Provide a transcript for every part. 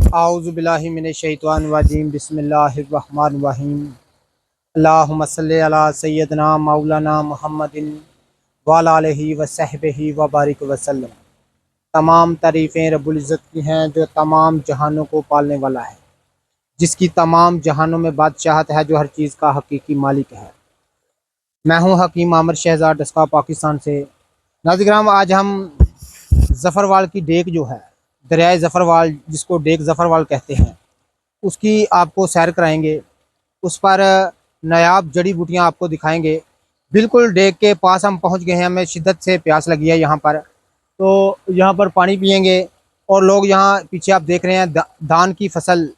आऊज़ुबिल्लाहि मिनश्शैतानिर्रजीम बिस्मिल्लाहिर्रहमानिर्रहीम। अल्लाहुम्मा सल्लि अला सय्यदना मौलाना मुहम्मदिन व अला आलिहि व सहबिहि व बारिक वसल्लम। तमाम तारीफ़ें रब्बुल इज़्ज़त की हैं जो तमाम जहानों को पालने वाला है, जिसकी तमाम जहानों में बादशाहत है, जो हर चीज़ का हकीकी मालिक है। मैं हूँ हकीम आमिर शहज़ाद डस्का पाकिस्तान से। नाज़रीन, आज हम ज़फ़रवाल की डेक जो है, दरियाए ज़फ़रवाल जिसको डेक ज़फ़रवाल कहते हैं, उसकी आपको सैर कराएंगे। उस पर नायाब जड़ी बूटियाँ आपको दिखाएंगे। बिल्कुल डेक के पास हम पहुँच गए हैं, हमें शिद्दत से प्यास लगी है यहाँ पर। तो यहाँ पर पानी पियेंगे और लोग यहाँ पीछे आप देख रहे हैं धान की फसल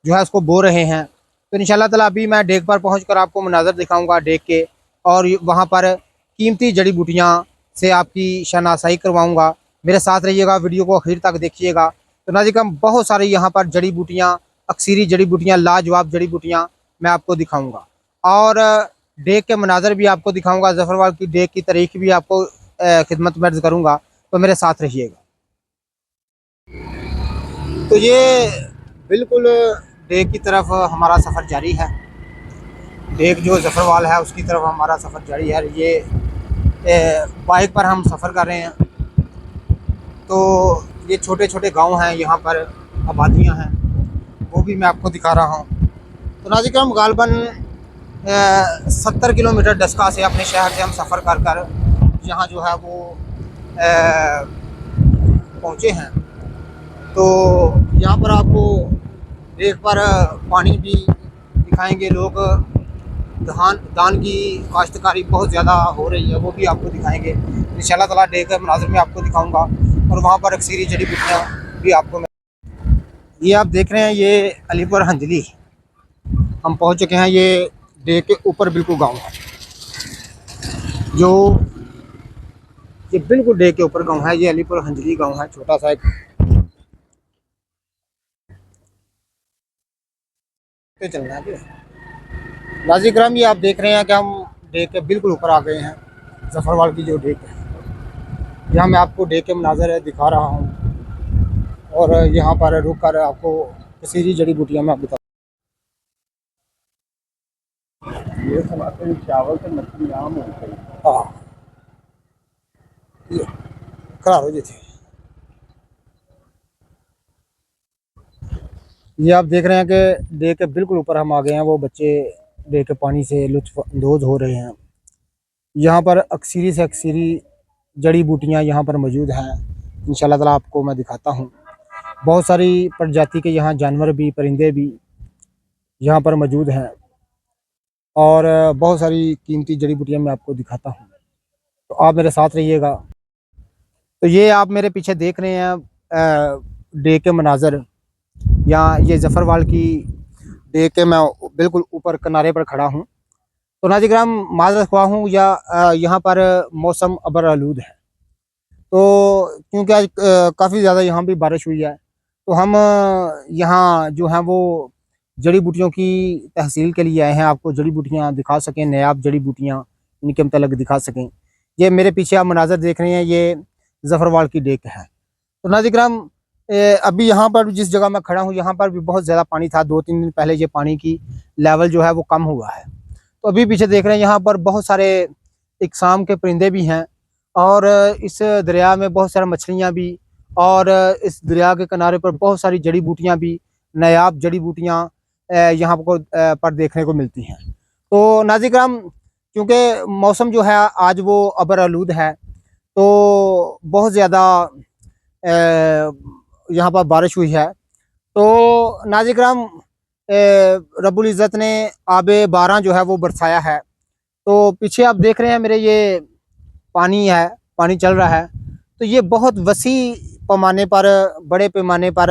जो है उसको बो रहे हैं। तो इंशाल्लाह ताला अभी मैं डेक पर पहुँच कर आपको मनाज़र दिखाऊँगा डेक के, और वहाँ पर कीमती जड़ी बूटियाँ से आपकी शनासाई करवाऊँगा। मेरे साथ रहिएगा, वीडियो को आखिर तक देखिएगा। तो नाज़रीन, बहुत सारी यहाँ पर जड़ी बूटियाँ, अक्सरी जड़ी बूटियाँ, लाजवाब जड़ी बूटियाँ मैं आपको दिखाऊँगा, और डेक के मनाज़र भी आपको दिखाऊँगा। ज़फ़रवाल की डेक की तारीख भी आपको खिदमत में अर्ज़ करूँगा, तो मेरे साथ रहिएगा। तो ये बिल्कुल डेक की तरफ हमारा सफ़र जारी है। डेक जो ज़फ़रवाल है उसकी तरफ हमारा सफ़र जारी है। ये बाइक पर हम सफ़र कर रहे हैं। तो ये छोटे छोटे गांव हैं, यहाँ पर आबादियाँ हैं, वो भी मैं आपको दिखा रहा हूँ। तो नाज़रीन, गालबन 70 किलोमीटर डस्का से, अपने शहर से हम सफ़र कर कर यहाँ जो है वो पहुँचे हैं। तो यहाँ पर आपको डेक पर पानी भी दिखाएंगे। लोग धान की काश्तकारी बहुत ज़्यादा हो रही है, वो भी आपको दिखाएंगे इंशाल्लाह ताला। डेक के मनाज़र में आपको दिखाऊंगा, और वहाँ पर अक्सरी जड़ी बूटियाँ भी आपको। ये आप देख रहे हैं, ये अलीपुर हंजली हम पहुँच चुके हैं। ये डेक के ऊपर बिल्कुल गाँव है, जो ये बिल्कुल डेक के ऊपर गाँव है। ये अलीपुर हंजली गाँव है, छोटा सा एक। चलना है नाज़रीन, ये आप देख रहे हैं कि हम डेक के बिल्कुल ऊपर आ गए हैं। ज़फ़रवाल की जो डेक है, यहाँ मैं आपको डेक के मनाज़र दिखा रहा हूँ, और यहाँ पर रुक कर आपको कसीरी जड़ी बूटियाँ मैं बता। ये समाते चावल से मछली आम हो गई। हाँ, ये खराब हो जाती है। ये आप देख रहे हैं कि डेक के बिल्कुल ऊपर हम आ गए हैं। वो बच्चे डेक के पानी से लुत्फ़ अंदोज़ हो रहे हैं। यहाँ पर अक्सरी से अक्सरी जड़ी बूटियाँ यहाँ पर मौजूद हैं। इंशाल्लाह ताला आपको मैं दिखाता हूँ। बहुत सारी प्रजाति के यहाँ जानवर भी, परिंदे भी यहाँ पर मौजूद हैं, और बहुत सारी कीमती जड़ी बूटियाँ मैं आपको दिखाता हूँ। तो आप मेरे साथ रहिएगा। तो ये आप मेरे पीछे देख रहे हैं डेक के मनाज़र। यहाँ ये ज़फ़रवाल की डेक के मैं बिल्कुल ऊपर किनारे पर खड़ा हूँ। तो नाज़रीन, माज़रत ख़्वाह हूँ, या यहाँ पर मौसम अबर आलूद है। तो क्योंकि आज काफ़ी ज़्यादा यहाँ भी बारिश हुई है, तो हम यहाँ जो हैं वो जड़ी बूटियों की तहसील के लिए आए हैं। आपको जड़ी बूटियाँ दिखा सकें, नायाब जड़ी बूटियाँ इनके मतलब दिखा सकें। ये मेरे पीछे आप मनाज़र देख रहे हैं, ये ज़फ़रवाल की डेक है। तो नाज़रीन, अभी यहाँ पर जिस जगह मैं खड़ा हूँ, यहाँ पर भी बहुत ज़्यादा पानी था। 2-3 दिन पहले ये पानी की लेवल जो है वो कम हुआ है। तो अभी पीछे देख रहे हैं, यहाँ पर बहुत सारे इकसाम के परिंदे भी हैं, और इस दरिया में बहुत सारी मछलियाँ भी, और इस दरिया के किनारे पर बहुत सारी जड़ी बूटियाँ भी, नायाब जड़ी बूटियाँ यहाँ पर देखने को मिलती हैं। तो नाज़रीन, क्योंकि मौसम जो है आज वो अबर आलूद है, तो बहुत ज़्यादा यहाँ पर बारिश हुई है। तो नाज़रीन, रब्बुल इज़्ज़त ने आबे बारह जो है वो बरसाया है। तो पीछे आप देख रहे हैं मेरे, ये पानी है, पानी चल रहा है। तो ये बहुत वसी पैमाने पर, बड़े पैमाने पर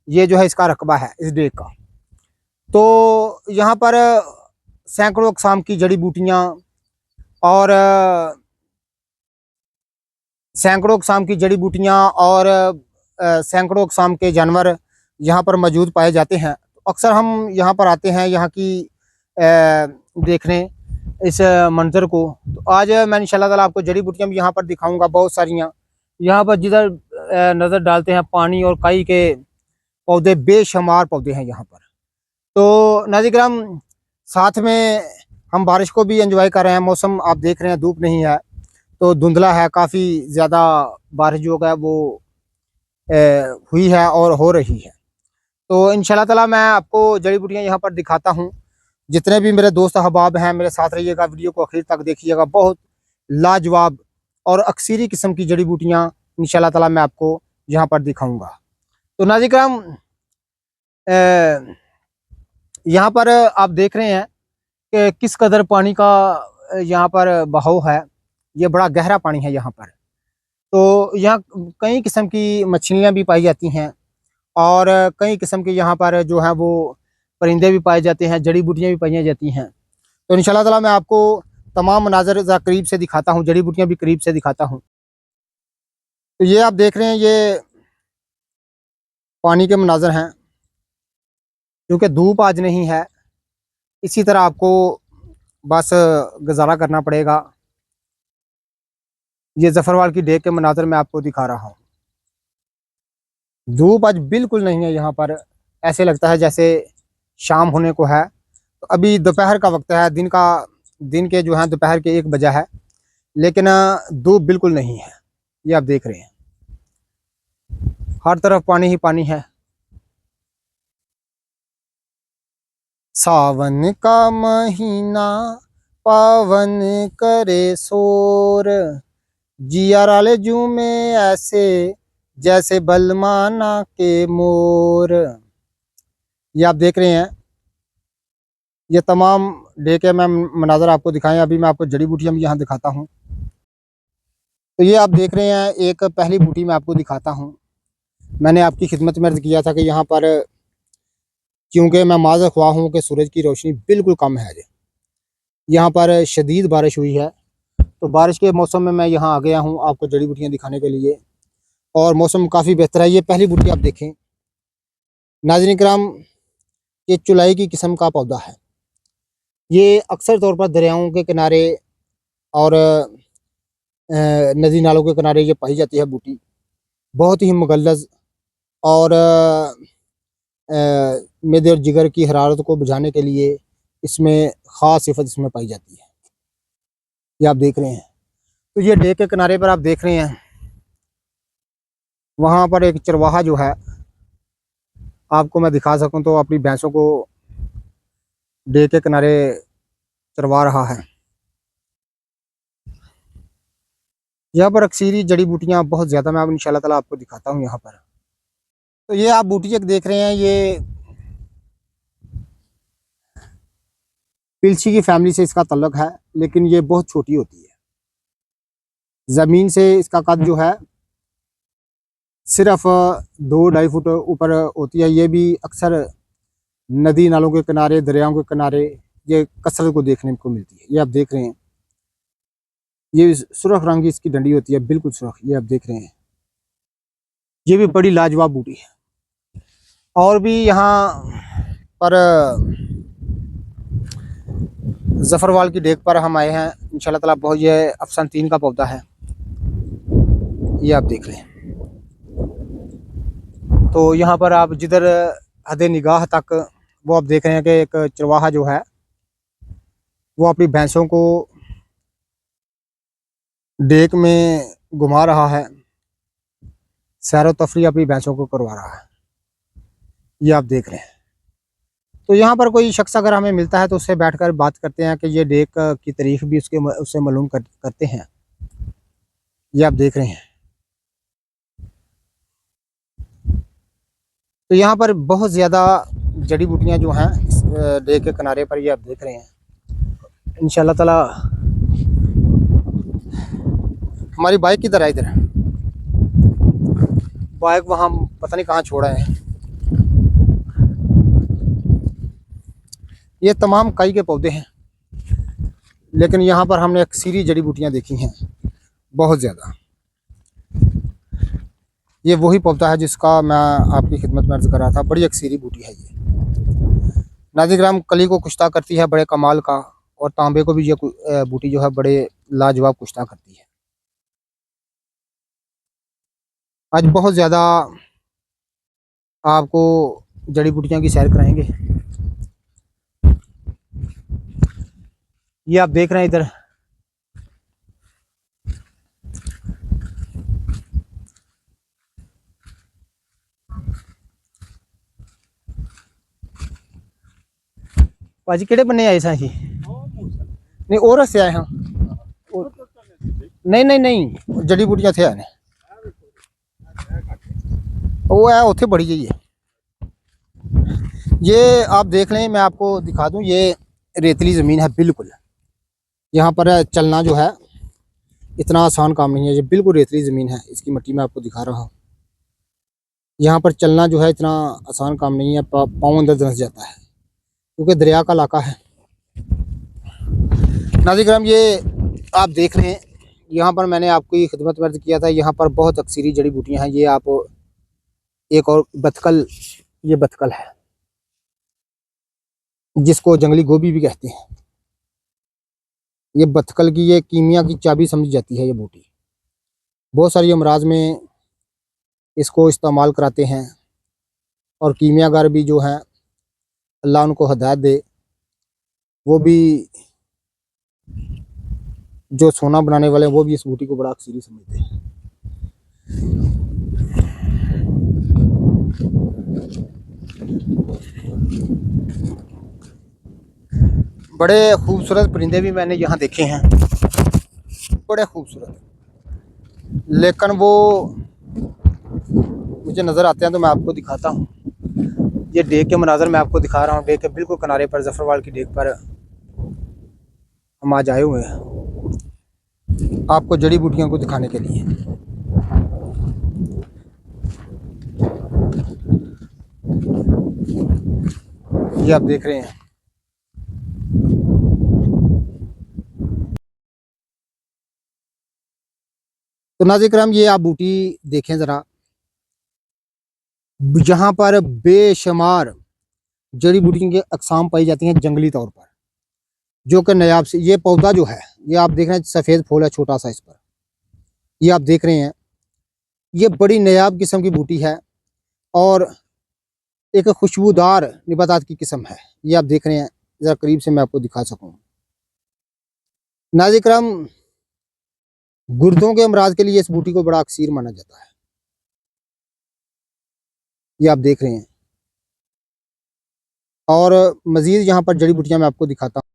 ये जो है इसका रकबा है इस डेक का। तो यहाँ पर सैकड़ों अक़साम की जड़ी बूटियाँ, और सैकड़ों अक़साम की जड़ी बूटियाँ और सैकड़ों अक़साम के जानवर यहाँ पर मौजूद पाए जाते हैं। अक्सर हम यहाँ पर आते हैं यहाँ की देखने इस मंज़र को। तो आज मैं इंशाल्लाह ताला आपको जड़ी बूटियाँ भी यहाँ पर दिखाऊंगा, बहुत सारियाँ। यहाँ पर जिधर नज़र डालते हैं पानी और काई के पौधे, बेशुमार पौधे हैं यहाँ पर। तो नाज़रीन, साथ में हम बारिश को भी एंजॉय कर रहे हैं। मौसम आप देख रहे हैं, धूप नहीं है तो धुंधला है, काफ़ी ज़्यादा बारिश जो है वो हुई है और हो रही है। तो इंशाल्लाह ताला मैं आपको जड़ी बूटियाँ यहाँ पर दिखाता हूँ। जितने भी मेरे दोस्त अहबाब हैं, मेरे साथ रहिएगा, वीडियो को आखिर तक देखिएगा। बहुत लाजवाब और अक्सरी किस्म की जड़ी बूटियाँ इंशाल्लाह ताला मैं आपको यहाँ पर दिखाऊंगा। तो नाज़रीन, यहाँ पर आप देख रहे हैं कि किस कदर पानी का यहाँ पर बहाव है। ये बड़ा गहरा पानी है यहाँ पर। तो यहाँ कई किस्म की मछलियाँ भी पाई जाती हैं और कई किस्म के यहाँ पर जो है वो परिंदे भी पाए जाते हैं, जड़ी बूटियाँ भी पाई जाती हैं। तो इंशाल्लाह ताला मैं आपको तमाम मनाज़र ज़रा करीब से दिखाता हूँ, जड़ी बूटियाँ भी करीब से दिखाता हूँ। तो ये आप देख रहे हैं, ये पानी के मनाज़र हैं। क्योंकि धूप आज नहीं है, इसी तरह आपको बस गुजारा करना पड़ेगा। ये जफरवाल की डेक के मनाज़र मैं आपको दिखा रहा हूँ। धूप आज बिल्कुल नहीं है यहाँ पर, ऐसे लगता है जैसे शाम होने को है। तो अभी दोपहर का वक्त है, दिन के जो है दोपहर के 1 बजा है, लेकिन धूप बिल्कुल नहीं है। ये आप देख रहे हैं, हर तरफ पानी ही पानी है। सावन का महीना पावन करे शोर, जिया राले झूमे ऐसे जैसे बलमाना के मोर। ये आप देख रहे हैं, ये तमाम डे के मैं मनाज़र आपको दिखाएं। अभी मैं आपको जड़ी बूटियाँ भी यहाँ दिखाता हूँ। तो ये आप देख रहे हैं, एक पहली बूटी मैं आपको दिखाता हूँ। मैंने आपकी खिदमत में अर्ज़ किया था कि यहाँ पर क्योंकि मैं माज़ ख्वाह हूँ कि सूरज की रोशनी बिल्कुल कम है, यहाँ पर शदीद बारिश हुई है। तो बारिश के मौसम में मैं यहाँ आ गया हूँ आपको जड़ी बूटियाँ दिखाने के लिए, और मौसम काफ़ी बेहतर है। ये पहली बूटी आप देखें नाज़रीन किराम, ये चुलाई की किस्म का पौधा है। ये अक्सर तौर पर दरियाओं के किनारे और नदी नालों के किनारे ये पाई जाती है बूटी। बहुत ही मुगल्लज़ और मैदे और जिगर की हरारत को बुझाने के लिए इसमें ख़ास सिफत इसमें पाई जाती है। ये आप देख रहे हैं। तो ये डे के किनारे पर आप देख रहे हैं, वहाँ पर एक चरवाहा जो है, आपको मैं दिखा सकूं तो अपनी भैंसों को डे के किनारे चरवा रहा है। यहाँ पर अक्सरी जड़ी बूटियाँ बहुत ज़्यादा, मैं अब इंशाल्लाह ताला आपको दिखाता हूँ यहाँ पर। तो ये आप बूटी एक देख रहे हैं, ये पिलछी की फैमिली से इसका तल्लुक है, लेकिन ये बहुत छोटी होती है। ज़मीन से इसका कद जो है सिर्फ 2-2.5 फुट ऊपर होती है। ये भी अक्सर नदी नालों के किनारे, दरियाओं के किनारे ये कसरत को देखने को मिलती है। ये आप देख रहे हैं, ये सुर्ख रंग की इसकी डंडी होती है, बिल्कुल सुर्ख। ये आप देख रहे हैं, ये भी बड़ी लाजवाब बूटी है। और भी यहाँ पर जफरवाल की डेक पर हम आए हैं इंशाल्लाह ताला। बहुत ये अफसान 3 का पौधा है, ये आप देख लें। तो यहाँ पर आप जिधर हद निगाह तक वो आप देख रहे हैं कि एक चरवाहा जो है वो अपनी भैंसों को डेक में घुमा रहा है, सैर व तफरी अपनी भैंसों को करवा रहा है। ये आप देख रहे हैं। तो यहाँ पर कोई शख्स अगर हमें मिलता है तो उससे बैठकर बात करते हैं कि ये डेक की तारीख भी उससे मालूम करते हैं। ये आप देख रहे हैं। तो यहाँ पर बहुत ज़्यादा जड़ी बूटियाँ जो हैं इस डेक के किनारे पर, ये आप देख रहे हैं। इंशाल्लाह ताला हमारी बाइक किधर है? इधर बाइक वहाँ पता नहीं कहाँ छोड़ा है। ये तमाम कई के पौधे हैं, लेकिन यहाँ पर हमने अक्सरी जड़ी बूटियाँ देखी हैं बहुत ज़्यादा। ये वही पौधा है जिसका मैं आपकी खिदमत में अर्ज़ कर रहा था। बड़ी अक्सरी बूटी है ये। नाज़रीन, कली को कुश्ता करती है बड़े कमाल का, और तांबे को भी ये बूटी जो है बड़े लाजवाब कुश्ता करती है। आज बहुत ज़्यादा आपको जड़ी बूटियों की सैर कराएंगे। ये आप देख रहे हैं इधर भाजी केड़े बन्ने आए सा जी? नहीं और रस्ते आए हाँ। नहीं नहीं नहीं जड़ी बूटियां थे आने वो है उथे बड़ी जी है। ये आप देख लें, मैं आपको दिखा दूं, ये रेतली ज़मीन है बिल्कुल। यहाँ पर चलना जो है इतना आसान काम नहीं है, ये बिल्कुल रेतली ज़मीन है। इसकी मिट्टी मैं आपको दिखा रहा हूँ। यहाँ पर चलना जो है इतना आसान काम नहीं है, पाँव अंदर धंस जाता है क्योंकि दरिया का इलाका है। नाज़रीन करम, ये आप देख रहे हैं, यहाँ पर मैंने आपको ये खिदमत में अर्ज़ किया था, यहाँ पर बहुत अक्सरी जड़ी बूटियाँ हैं। ये आप एक और बथकल, ये बथकल है जिसको जंगली गोभी भी कहते हैं। ये बथकल की ये कीमिया की चाबी समझी जाती है। ये बूटी बहुत सारी अमराज में इसको इस्तेमाल कराते हैं और कीमियागर भी जो हैं, अल्लाह उनको हदायत दे, वो भी जो सोना बनाने वाले हैं वो भी इस बूटी को बड़ा अक्सरी समझते हैं। बड़े खूबसूरत परिंदे भी मैंने यहाँ देखे हैं, बड़े खूबसूरत, लेकिन वो मुझे नज़र आते हैं तो मैं आपको दिखाता हूँ। ये डेक के मनाजर मैं आपको दिखा रहा हूँ। डेक के बिल्कुल किनारे पर, जफरवाल की डेक पर हम आज आए हुए हैं आपको जड़ी बूटियों को दिखाने के लिए। ये आप देख रहे हैं, तो नाज़रीन करम ये आप बूटी देखें ज़रा, यहाँ पर बेशुमार जड़ी बूटियों की अकसाम पाई जाती हैं जंगली तौर पर, जो कि नायाब से। ये पौधा जो है, ये आप देख रहे हैं, सफ़ेद फूल है छोटा सा इस पर, ये आप देख रहे हैं, ये बड़ी नायाब किस्म की बूटी है और एक खुशबूदार निबातात की किस्म है। ये आप देख रहे हैं, ज़रा करीब से मैं आपको दिखा सकूँ। नाज़रीन करम, गुर्दों के अमराज के लिए इस बूटी को बड़ा अक्सीर माना जाता है। ये आप देख रहे हैं, और मज़ीद यहाँ पर जड़ी बूटियाँ मैं आपको दिखाता हूँ।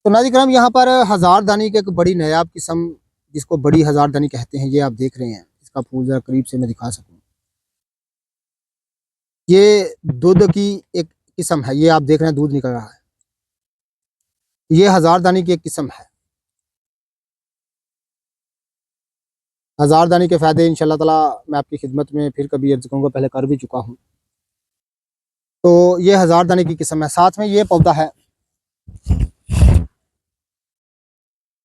तो नाज़रीन करम, यहाँ पर हज़ारदानी की एक बड़ी नायाब किस्म, जिसको बड़ी हज़ारदानी कहते हैं, ये आप देख रहे हैं। इसका फूल ज़रा करीब से मैं दिखा सकूँ। ये दूध की एक किस्म है, ये आप देख रहे हैं दूध निकल रहा है। ये हज़ारदानी की एक किस्म है। हज़ारदानी के फ़ायदे इंशाअल्लाह ताला मैं आपकी खिदमत में फिर कभी अर्ज़ करूँगा, पहले कर भी चुका हूँ। तो ये हज़ारदानी की किस्म है। साथ में ये पौधा है,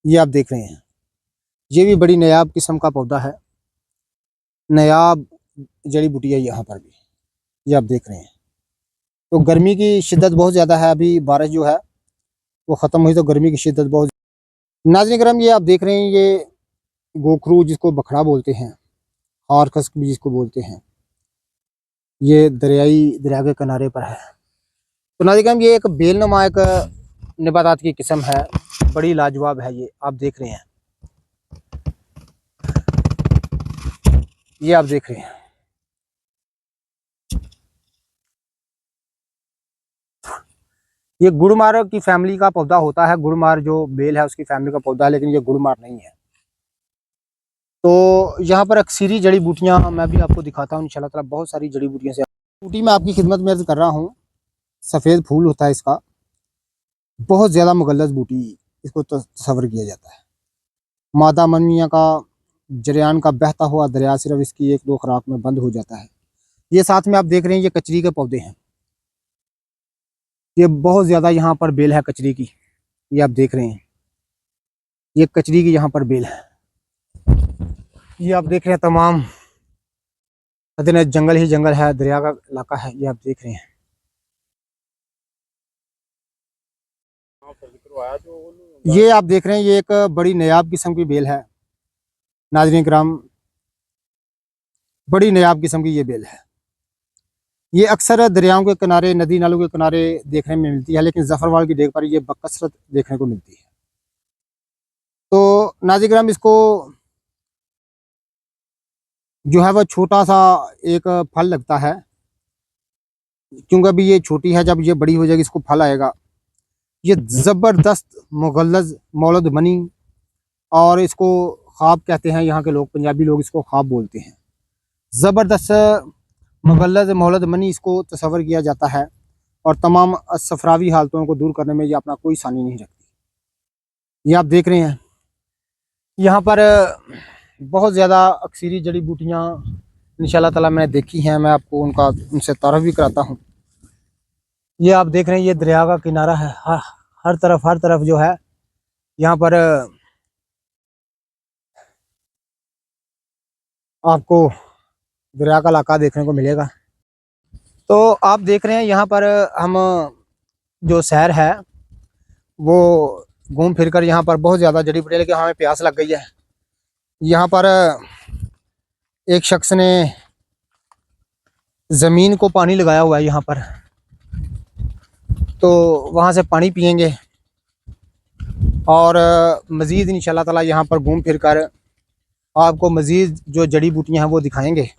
ये आप देख रहे हैं, ये भी बड़ी नायाब किस्म का पौधा है, नायाब जड़ी बूटी है यहाँ पर भी। ये आप देख रहे हैं। तो गर्मी की शिद्दत बहुत ज़्यादा है, अभी बारिश जो है वो ख़त्म हुई तो गर्मी की शिद्दत बहुत। नाज़रीन करम, ये आप देख रहे हैं, ये गोखरू जिसको बखड़ा बोलते हैं, हारकस भी जिसको बोलते हैं, ये दरिया के किनारे पर है। तो नाज़रीन करम, ये एक बेलनुमा एक नबातात की किस्म है, बड़ी लाजवाब है। ये आप देख रहे हैं, ये आप देख रहे हैं, ये गुड़मार की फैमिली का पौधा होता है। गुड़मार जो बेल है उसकी फैमिली का पौधा है, लेकिन ये गुड़मार नहीं है। तो यहाँ पर अक्सरी जड़ी बूटियाँ मैं भी आपको दिखाता हूँ इंशाल्लाह ताला। बहुत सारी जड़ी बूटियाँ से बूटी मैं आपकी खिदमत में अर्ज़ कर रहा हूँ। सफ़ेद फूल होता है इसका, बहुत ज़्यादा मुगल्लज़ बूटी इसको तस्वर किया जाता है। मादा मनिया का जरियान का बहता हुआ दरिया सिर्फ इसकी एक दो खुराक में बंद हो जाता है। ये साथ में आप देख रहे हैं, ये कचरी के पौधे हैं। ये बहुत ज़्यादा यहाँ पर बेल है कचरी की, ये आप देख रहे हैं, ये कचरी की यहाँ पर बेल है। ये आप देख रहे हैं, तमाम जंगल ही जंगल है, दरिया का इलाका है। ये आप देख रहे हैं, ये आप देख रहे हैं, ये एक बड़ी नायाब किस्म की बेल है। नाज़रीन किराम, बड़ी नायाब किस्म की ये बेल है। ये अक्सर दरियाओं के किनारे, नदी नालों के किनारे देखने में मिलती है, लेकिन ज़फ़रवाल की डेग पर ये बकसरत देखने को मिलती है। तो नाज़रीन, इसको जो है वह छोटा सा एक फल लगता है, क्योंकि अभी ये छोटी है, जब ये बड़ी हो जाएगी इसको फल आएगा। ये ज़बरदस्त मुगल्लज़ मौलद मनी, और इसको ख्वाब कहते हैं यहाँ के लोग, पंजाबी लोग इसको ख्वाब बोलते हैं। ज़बरदस्त मुगल्लज़ मौलद मनी इसको तस्वर किया जाता है, और तमाम सफरावी हालतों को दूर करने में ये अपना कोई सानी नहीं रखती। ये आप देख रहे हैं यहाँ पर बहुत ज़्यादा अक्सरी जड़ी बूटियाँ इंशाल्लाह ताला मैंने देखी हैं, मैं आपको उनसे तारफ़ भी कराता हूँ। ये आप देख रहे हैं, ये दरिया का किनारा है, हर तरफ जो है यहाँ पर आपको दरिया का इलाका देखने को मिलेगा। तो आप देख रहे हैं यहाँ पर हम जो सैर है वो घूम फिर कर यहाँ पर बहुत ज़्यादा जड़ी बूटी, लेकिन हमें प्यास लग गई है। यहाँ पर एक शख्स ने ज़मीन को पानी लगाया हुआ है यहाँ पर, तो वहाँ से पानी पियेंगे और मज़ीद इंशाल्लाह ताला यहाँ पर घूम फिर कर आपको मज़ीद जो जड़ी बूटियाँ हैं वो दिखाएंगे।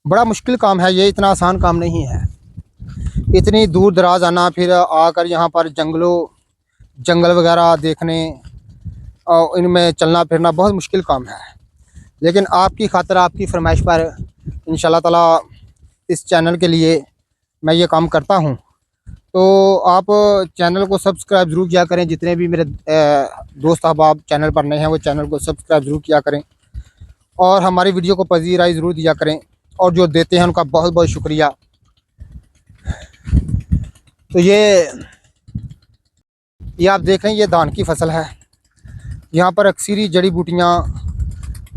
बड़ा मुश्किल काम है ये, इतना आसान काम नहीं है। इतनी दूर दराज आना, फिर आकर यहाँ पर जंगल वगैरह देखने और इनमें चलना फिरना बहुत मुश्किल काम है, लेकिन आपकी खातिर, आपकी फरमाइश पर इंशाल्लाह ताला इस चैनल के लिए मैं ये काम करता हूँ। तो आप चैनल को सब्सक्राइब ज़रूर किया करें। जितने भी मेरे दोस्त अहबाब चैनल पर नए हैं वो चैनल को सब्सक्राइब ज़रूर किया करें, और हमारी वीडियो को पजीराई ज़रूर दिया करें, और जो देते हैं उनका बहुत बहुत शुक्रिया। तो ये आप देख रहे हैं, ये धान की फसल है। यहाँ पर अक्सरी जड़ी बूटियाँ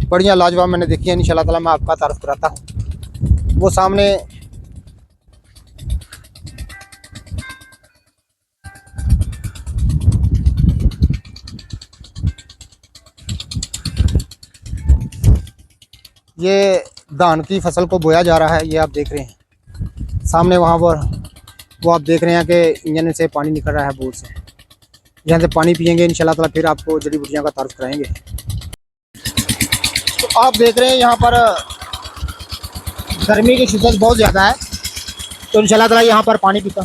बढ़िया लाजवाब मैंने देखी है। इंशाल्लाह ताला मैं आपका तारुफ कराता हूँ। वो सामने ये धान की फसल को बोया जा रहा है। ये आप देख रहे हैं सामने, वहाँ पर वो आप देख रहे हैं कि इंजन से पानी निकल रहा है, बोर से। यहाँ से पानी पियेंगे इंशाल्लाह ताला, फिर आपको जड़ी बूटियाँ का तारुफ कराएंगे। तो आप देख रहे हैं यहाँ पर गर्मी की शिद्दत बहुत ज़्यादा है, तो इंशाल्लाह ताला यहाँ पर पानी पीता।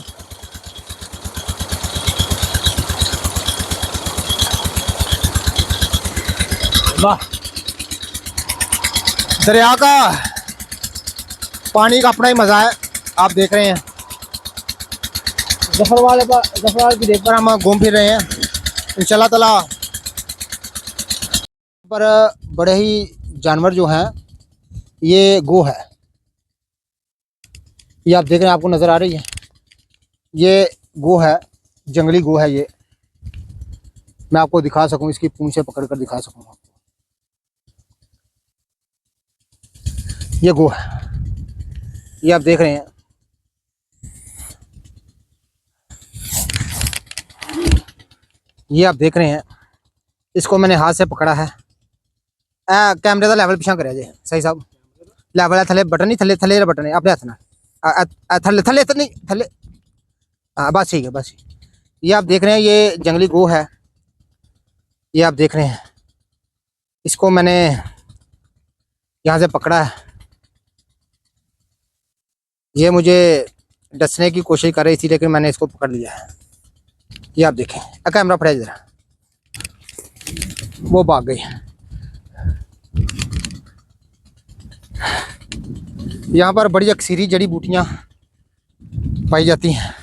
वाह, दरिया का पानी का अपना ही मज़ा है। आप देख रहे हैं ज़फ़रवाल की डेग पर हम घूम फिर रहे हैं। इंशाल्लाह ताला पर बड़े ही जानवर जो हैं, ये गो है। ये आप देख रहे हैं, आपको नज़र आ रही है, ये गो है, जंगली गो है। ये मैं आपको दिखा सकूं, इसकी पूंछ से पकड़ कर दिखा सकूं आपको। ये गो है, ये आप देख रहे हैं। ये आप देख रहे हैं, इसको मैंने हाथ से पकड़ा है। कैमरे का लैवल पिछा करे जी सही साहब, लैवल है थले बटन नहीं, थले थले बटन है अपने हाथ ना, थले थले नहीं थले, हाँ बस ठीक है, बस। ये आप देख रहे हैं, ये जंगली गो है। ये आप देख रहे हैं, इसको मैंने यहाँ से पकड़ा है। ये मुझे डसने की कोशिश कर रही थी, लेकिन मैंने इसको पकड़ लिया है। ये आप देखें, कैमरा फड़ा जरा, वो भाग गई। यहाँ पर बड़ी अक्सरी जड़ी बूटियाँ पाई जाती हैं।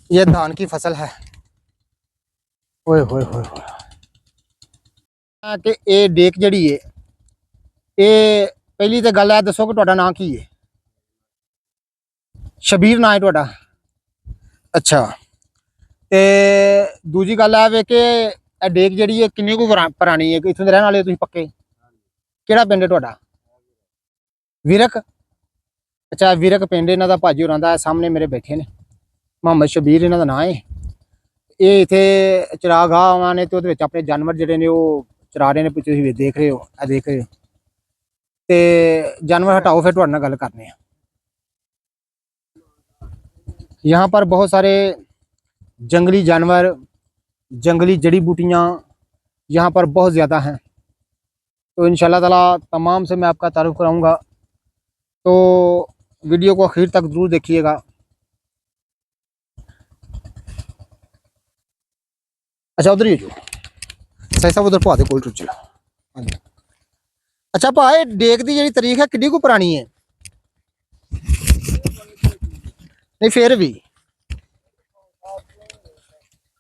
ये धान की फसल है। ओए होए होए कि ये डेक जड़ी है, ये पहली तो गल है, दसो कि तुहाडा नाम की है? शबीर नाम है तुहाडा? अच्छा, ते दूजी गल है वे कि डेक जड़ी है किन्नी को पुरानी है? इत्थों दे रहने वाले हो तुसीं पक्के? किहड़ा पिंड है तुहाडा? विरक? अच्छा, विरक पिंड इन्हां दा, भाजी होरां दा। सामने मेरे बैठे ने, मोहम्मद शबीर इन्हां दा नाम है। ये इत्थे चरागाह ने, ते ओहदे विच अपने जानवर जिहड़े ने ओह चरा रहे ने, तुसीं देख रहे हो, देख रहे हो। ਤੇ जानवर हटाओ फिर तुहाडे नाल गल करने हैं। यहाँ पर बहुत सारे जंगली जानवर, जंगली जड़ी बूटियाँ यहाँ पर बहुत ज़्यादा हैं। तो इंशाल्लाह ताला तमाम से मैं आपका तारुफ कराऊंगा, तो वीडियो को आखिर तक ज़रूर देखिएगा। अच्छा उधर ही हो जो सही साहब, उधर पा दे कोल टुट चला। हाँ जी। अच्छा भाई डेक की जी तारीख है किड्डी को पुरानी है? नहीं फिर भी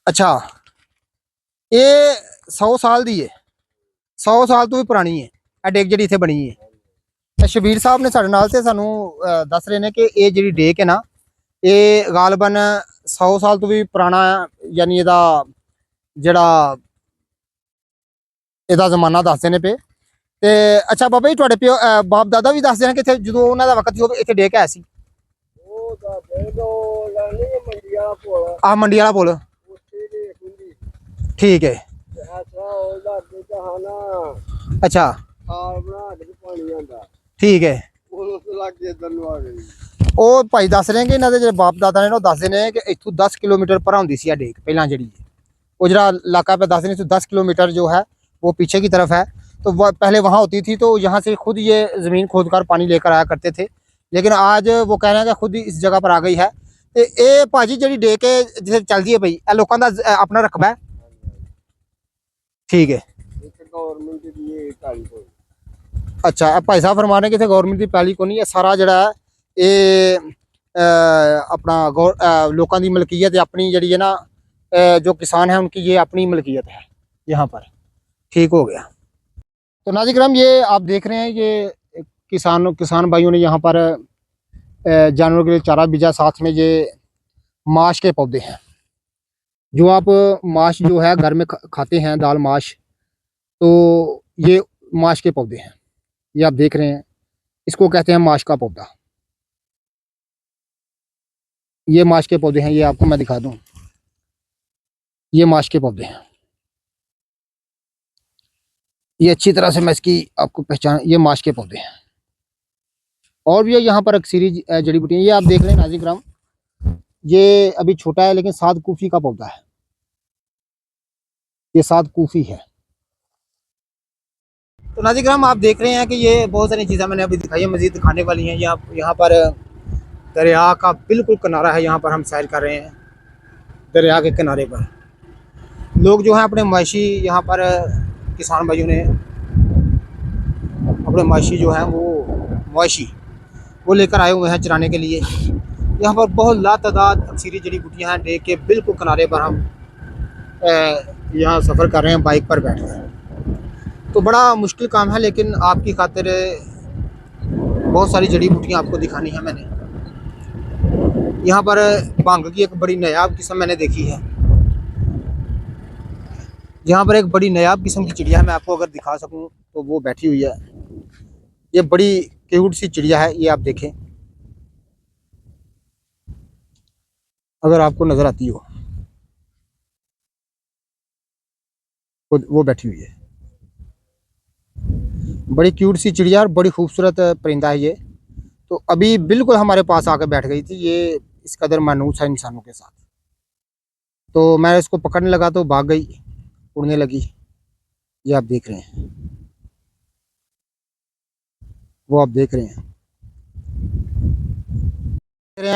अच्छा ये 100 साल दी है, 100 साल तो भी पुरानी है ਇਹ ਡੇਕ ਜਿਹੜੀ ਇੱਥੇ ਬਣੀ ਹੈ। ਸ਼ਬੀਰ ਸਾਹਿਬ ਨੇ ਸਾਡੇ ਨਾਲ ਤੇ ਸਾਨੂੰ ਦੱਸ ਰਹੇ ਨੇ ਕਿ ਇਹ ਜਿਹੜੀ ਡੇਕ ਹੈ ਨਾ ਇਹ ਗਾਲਬਨ 100 ਸਾਲ ਤੋਂ ਵੀ ਪੁਰਾਣਾ ਯਾਨੀ ਇਹਦਾ ਜ਼ਮਾਨਾ ਦੱਸਦੇ ਨੇ ਪਏ। ਤੇ ਅੱਛਾ ਬਾਬਾ ਜੀ ਤੁਹਾਡੇ ਪਿਓ ਬਾਪ ਦਾਦਾ ਵੀ ਦੱਸਦੇ ਨੇ ਕਿ ਇੱਥੇ ਜਦੋਂ ਉਹਨਾਂ ਦਾ ਵਕਤ ਸੀ ਇੱਥੇ ਡੇਕ ਆਇਆ ਸੀ? ਆ ਮੰਡੀ ਵਾਲਾ ਪੁਲ ਠੀਕ ਹੈ। ਅੱਛਾ ਠੀਕ ਹੈ। ਉਹ ਭਾਈ ਦੱਸ ਰਹੇ ਕਿ ਇਹਨਾਂ ਦੇ ਜਿਹੜੇ ਬਾਪ ਦਾਦਾ ਨੇ ਉਹ ਦੱਸਦੇ ਨੇ ਕਿ ਇੱਥੋਂ 10 किलोमीटर पर ਹੁੰਦੀ ਸੀ ਆ ਡੇਕ ਪਹਿਲਾਂ ਜਿਹੜੀ वो जरा इलाका पे दस नहीं तो 10 किलोमीटर जो है वो पीछे की तरफ है। तो वह पहले वहाँ होती थी, तो यहाँ से खुद ये ज़मीन खोद कर पानी लेकर आया करते थे, लेकिन आज वो कह रहे हैं कि खुद ही इस जगह पर आ गई है। तो ये भाजी जी डे के जिसे चलती है भाई लोगों का अपना रकबा है ठीक है। अच्छा भाई साहब फरमा रहे कि गौरमेंट की पैली को नहीं है, सारा जड़ा ये अपना लोगों की मलकीयत अपनी जी है ना, जो किसान है उनकी ये अपनी मलकियत है यहाँ पर। ठीक हो गया। तो नाज़रीन ये आप देख रहे हैं ये किसान भाइयों ने यहाँ पर जानवरों के लिए चारा बीजा, साथ में ये माश के पौधे हैं जो आप माश जो है घर में खाते हैं दाल माश, तो ये माश के पौधे हैं। ये आप देख रहे हैं इसको कहते हैं माश का पौधा। ये माश के पौधे हैं, ये आपको मैं दिखा दूँ, ये माश के पौधे हैं। ये अच्छी तरह से मैं इसकी आपको पहचान, ये माश के पौधे हैं। और भी यहाँ पर अक्सरी जड़ी बूटियाँ ये आप देख रहे हैं नाज़रीन, ये अभी छोटा है लेकिन साद कूफी का पौधा है, ये साद कूफी है। तो नाज़रीन आप देख रहे हैं कि ये बहुत सारी चीज़ें मैंने अभी दिखाई है, मज़ीद दिखाने वाली हैं। यहाँ पर दरिया का बिल्कुल किनारा है, यहाँ पर हम सैर कर रहे हैं। दरिया के किनारे पर लोग जो हैं अपने मवेशी, यहाँ पर किसान भाइयों ने अपने मवेशी जो हैं वो मवेशी वो लेकर आए हुए हैं चराने के लिए। यहाँ पर बहुत लातादाद अक्सरी जड़ी बूटियाँ हैं। डेक के बिल्कुल किनारे पर हम यहाँ सफ़र कर रहे हैं बाइक पर बैठ कर। तो बड़ा मुश्किल काम है, लेकिन आपकी खातिर बहुत सारी जड़ी बूटियाँ आपको दिखानी है मैंने। यहाँ पर भांग की एक बड़ी नायाब किस्म मैंने देखी है। यहाँ पर एक बड़ी नायाब किस्म की चिड़िया है, मैं आपको अगर दिखा सकूँ तो वो बैठी हुई है। ये बड़ी क्यूट सी चिड़िया है, ये आप देखें अगर आपको नज़र आती हो, वो बैठी हुई है। बड़ी क्यूट सी चिड़िया और बड़ी खूबसूरत परिंदा है ये। तो अभी बिल्कुल हमारे पास आकर बैठ गई थी, ये इस कदर मानूस है इंसानों के साथ। तो मैं इसको पकड़ने लगा तो भाग गई, उड़ने लगी। ये आप देख रहे हैं, वो आप देख रहे हैं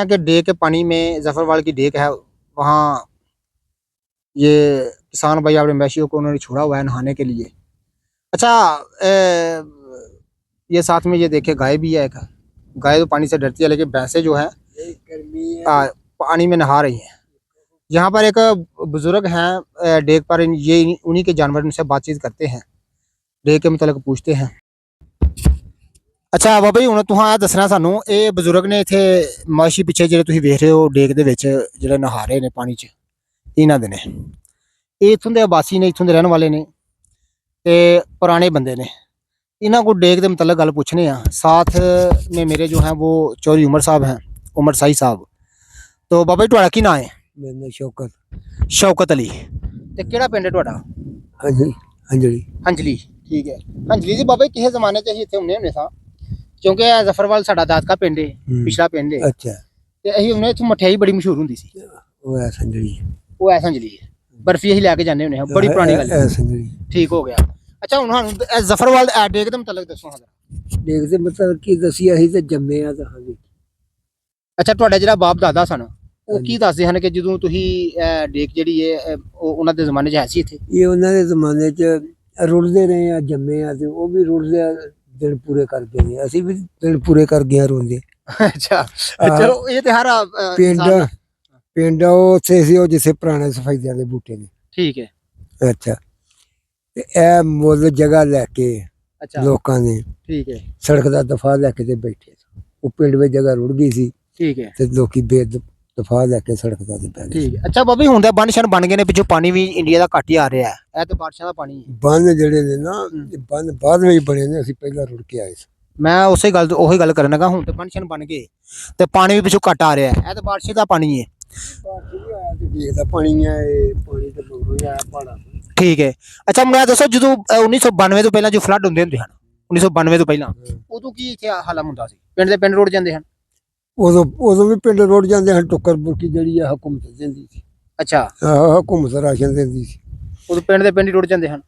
कि डेक के पानी में जफरवाल की डेक है, वहाँ ये किसान भाई अपने मवेशियों को उन्होंने छोड़ा हुआ है नहाने के लिए। अच्छा ये साथ में ये देखे गाय भी है। एक गाय तो पानी से डरती है, लेकिन भैंसें जो है पानी में नहा रही हैं। यहाँ पर एक बुजुर्ग हैं डेक पर, ये उन्हीं के जानवर उनसे बातचीत करते हैं, डेक के मतलब पूछते हैं। अच्छा बाबा जी हुण तुहां दसना सानू, ये बुजुर्ग ने इत्थे मवेशी पिछे जिहड़े तुसीं वेख रहे हो डेक दे विच जिहड़े नहा रहे ने पानी च, इन्हां दे ने ये इत्थों दे आवासी ने, इत्थों दे रहने वाले ने ते पुराने बंदे ने। इन्हां को डेक दे मतलब गल पुछने आ। साथ में मेरे जो हैं वो चौधरी उमर साहब हैं, उमर साही साहब। तो बाबा जी तुहाड़ा की नाम है? मेरा नाम शौकत। शौकत अली। ते केड़ा पिंड है तुहाड़ा? हंजली। हंजली ठीक है। हंजली जी बाबा जी किसे जमाने च असीं इत्थे हुंदे हुंदे सां ਕਿਉਂਕਿ ਇਹ ਜ਼ਫਰਵਾਲ ਸਾਡਾ ਦਾਦਕਾ ਪਿੰਡ ਹੈ, ਪਿਛਲਾ ਪਿੰਡ ਹੈ। ਅੱਛਾ ਤੇ ਅਸੀਂ ਉਹਨੇ ਇੱਥੋਂ ਮਠਿਆਈ ਬੜੀ ਮਸ਼ਹੂਰ ਹੁੰਦੀ ਸੀ, ਉਹ ਹੈ ਸੰਜਲੀ ਉਹ ਐ ਸੰਜਲੀ ਹੈ, ਬਰਫੀ ਅਸੀਂ ਲੈ ਕੇ ਜਾਂਦੇ ਹੁੰਦੇ ਹਾਂ, ਬੜੀ ਪੁਰਾਣੀ ਗੱਲ ਹੈ। ਸੰਜਲੀ ਠੀਕ ਹੋ ਗਿਆ। ਅੱਛਾ ਹੁਣ ਸਾਨੂੰ ਇਹ ਜ਼ਫਰਵਾਲ ਦੇ ਡੇਕ ਦੇ ਮੁਤਲਕ ਦੱਸੋ ਹਾਂ ਜਰਾ। ਦੇਖਦੇ ਮਤਲਬ ਕੀ ਦਸੀ ਅਸੀਂ ਤੇ ਜੰਮੇ ਆ ਤਾਂ ਹਾਂਜੀ। ਅੱਛਾ ਤੁਹਾਡਾ ਜਿਹੜਾ ਬਾਪ ਦਾਦਾ ਸਨ ਉਹ ਕੀ ਦੱਸਦੇ ਹਨ ਕਿ ਜਦੋਂ ਤੁਸੀਂ ਇਹ ਡੇਕ ਜਿਹੜੀ ਹੈ ਉਹ ਉਹਨਾਂ ਦੇ ਜ਼ਮਾਨੇ 'ਚ ਹੈ ਸੀ ਇੱਥੇ? ਇਹ ਉਹਨਾਂ ਦੇ ਜ਼ਮਾਨੇ 'ਚ ਰੁਲਦੇ ਰਹੇ ਆ, ਜੰਮੇ ਆ ਤੇ ਉਹ ਵੀ ਰੁਲਦੇ ਆ, ਦਿਨ ਪੂਰੇ ਕਰਦੇ ਨੇ, ਅਸੀਂ ਵੀ ਦਿਨ ਪੂਰੇ ਕਰ ਗਏ ਰੋਂਦੇ। ਅੱਛਾ ਚਲੋ ਇਹ ਤੇ ਹਰ ਪਿੰਡ ਪਿੰਡ ਉਹ ਉੱਥੇ ਸੀ ਉਹ ਜਿੱਥੇ ਪੁਰਾਣੇ ਸਫੈਦਿਆਂ ਦੇ ਬੂਟੇ ਨੇ। ਠੀਕ ਹੈ। ਅੱਛਾ ਤੇ ਇਹ ਮੁੱਲ ਜਗ੍ਹਾ ਲੈ ਕੇ ਅੱਛਾ ਲੋਕਾਂ ਨੇ ਠੀਕ ਹੈ। ਸੜਕ ਦਾ ਦਫਾ ਲੈ ਕੇ ਤੇ ਬੈਠੇ, ਉਹ ਪਿੰਡ ਵਿੱਚ ਜਗ੍ਹਾ ਰੁੜ ਗਈ ਸੀ ਠੀਕ ਹੈ। ਤੇ ਲੋਕੀ ਦਫਾ ਲੈ ਕੇ ਸੜਕ ਦਾ ਤੇ ਪੈ ਗਏ। ਠੀਕ ਹੈ। ਅੱਛਾ ਬਾਬਾ ਜੀ ਹੁਣ ਤਾਂ ਬੰਨ ਬਣ ਗਏ ਨੇ, ਪਿੱਛੋਂ ਪਾਣੀ ਵੀ ਇੰਡੀਆ ਦਾ ਘੱਟ ਹੀ ਆ ਰਿਹਾ ਹੈ, ਇਹ ਤੇ ਬਾਰਿਸ਼ਾਂ ਦਾ ਪਾਣੀ ਹੈ। ਬੰਨ ਜਿਹੜੇ ਨੇ ਨਾ ਬੰਨ ਬਾਅਦ ਵਿੱਚ ਬਣੇ ਨੇ, ਅਸੀਂ ਪਹਿਲਾਂ ਰੁੜ ਕੇ ਆਏ ਸੀ। ਮੈਂ ਉਹੀ ਗੱਲ ਕਰਨ ਲੱਗਾ, ਹੁਣ ਤੇ ਬੰਨ ਬਣ ਗਏ ਤੇ ਪਾਣੀ ਵੀ ਪਿੱਛੋਂ ਘੱਟ ਆ ਰਿਹਾ ਹੈ, ਇਹ ਤੇ ਬਾਰਿਸ਼ ਦਾ ਪਾਣੀ ਹੈ। ਦੇਖਦਾ ਪਾਣੀ ਆ, ਇਹ ਪਾਣੀ ਤੇ ਮਗਰੋਂ ਹੀ ਆਇਆ ਪਹਾੜਾਂ ਤੋਂ। ਠੀਕ ਹੈ। ਅੱਛਾ ਮੈਨੂੰ ਦੱਸੋ ਜਦੋਂ 1992 ਤੋਂ ਪਹਿਲਾਂ ਜੋ ਫਲੱਡ ਹੁੰਦੇ ਹੁੰਦੇ ਹਨ, 1992 ਤੋਂ ਪਹਿਲਾਂ ਉਦੋਂ ਕੀ ਇੱਥੇ ਹਾਲਾਤ ਹੁੰਦਾ ਸੀ? ਪਿੰਡ ਦੇ ਪਿੰਡ ਰੁੜ ਜਾਂਦੇ ਹਨ? ਉਦੋਂ ਵੀ ਪਿੰਡ ਰੁੜ ਜਾਂਦੇ ਹਨ। ਟੁੱਕਰ ਬੁਰਕੀ ਜਿਹੜੀ ਆ ਹਕੂਮਤ ਦਿੰਦੀ ਸੀ। ਅੱਛਾ ਹਕੂਮਤ ਰਾਸ਼ਨ ਦਿੰਦੀ ਸੀ, ਉਦੋਂ ਪਿੰਡ ਦੇ ਪਿੰਡ ਹੀ ਰੁੜ ਜਾਂਦੇ ਹਨ?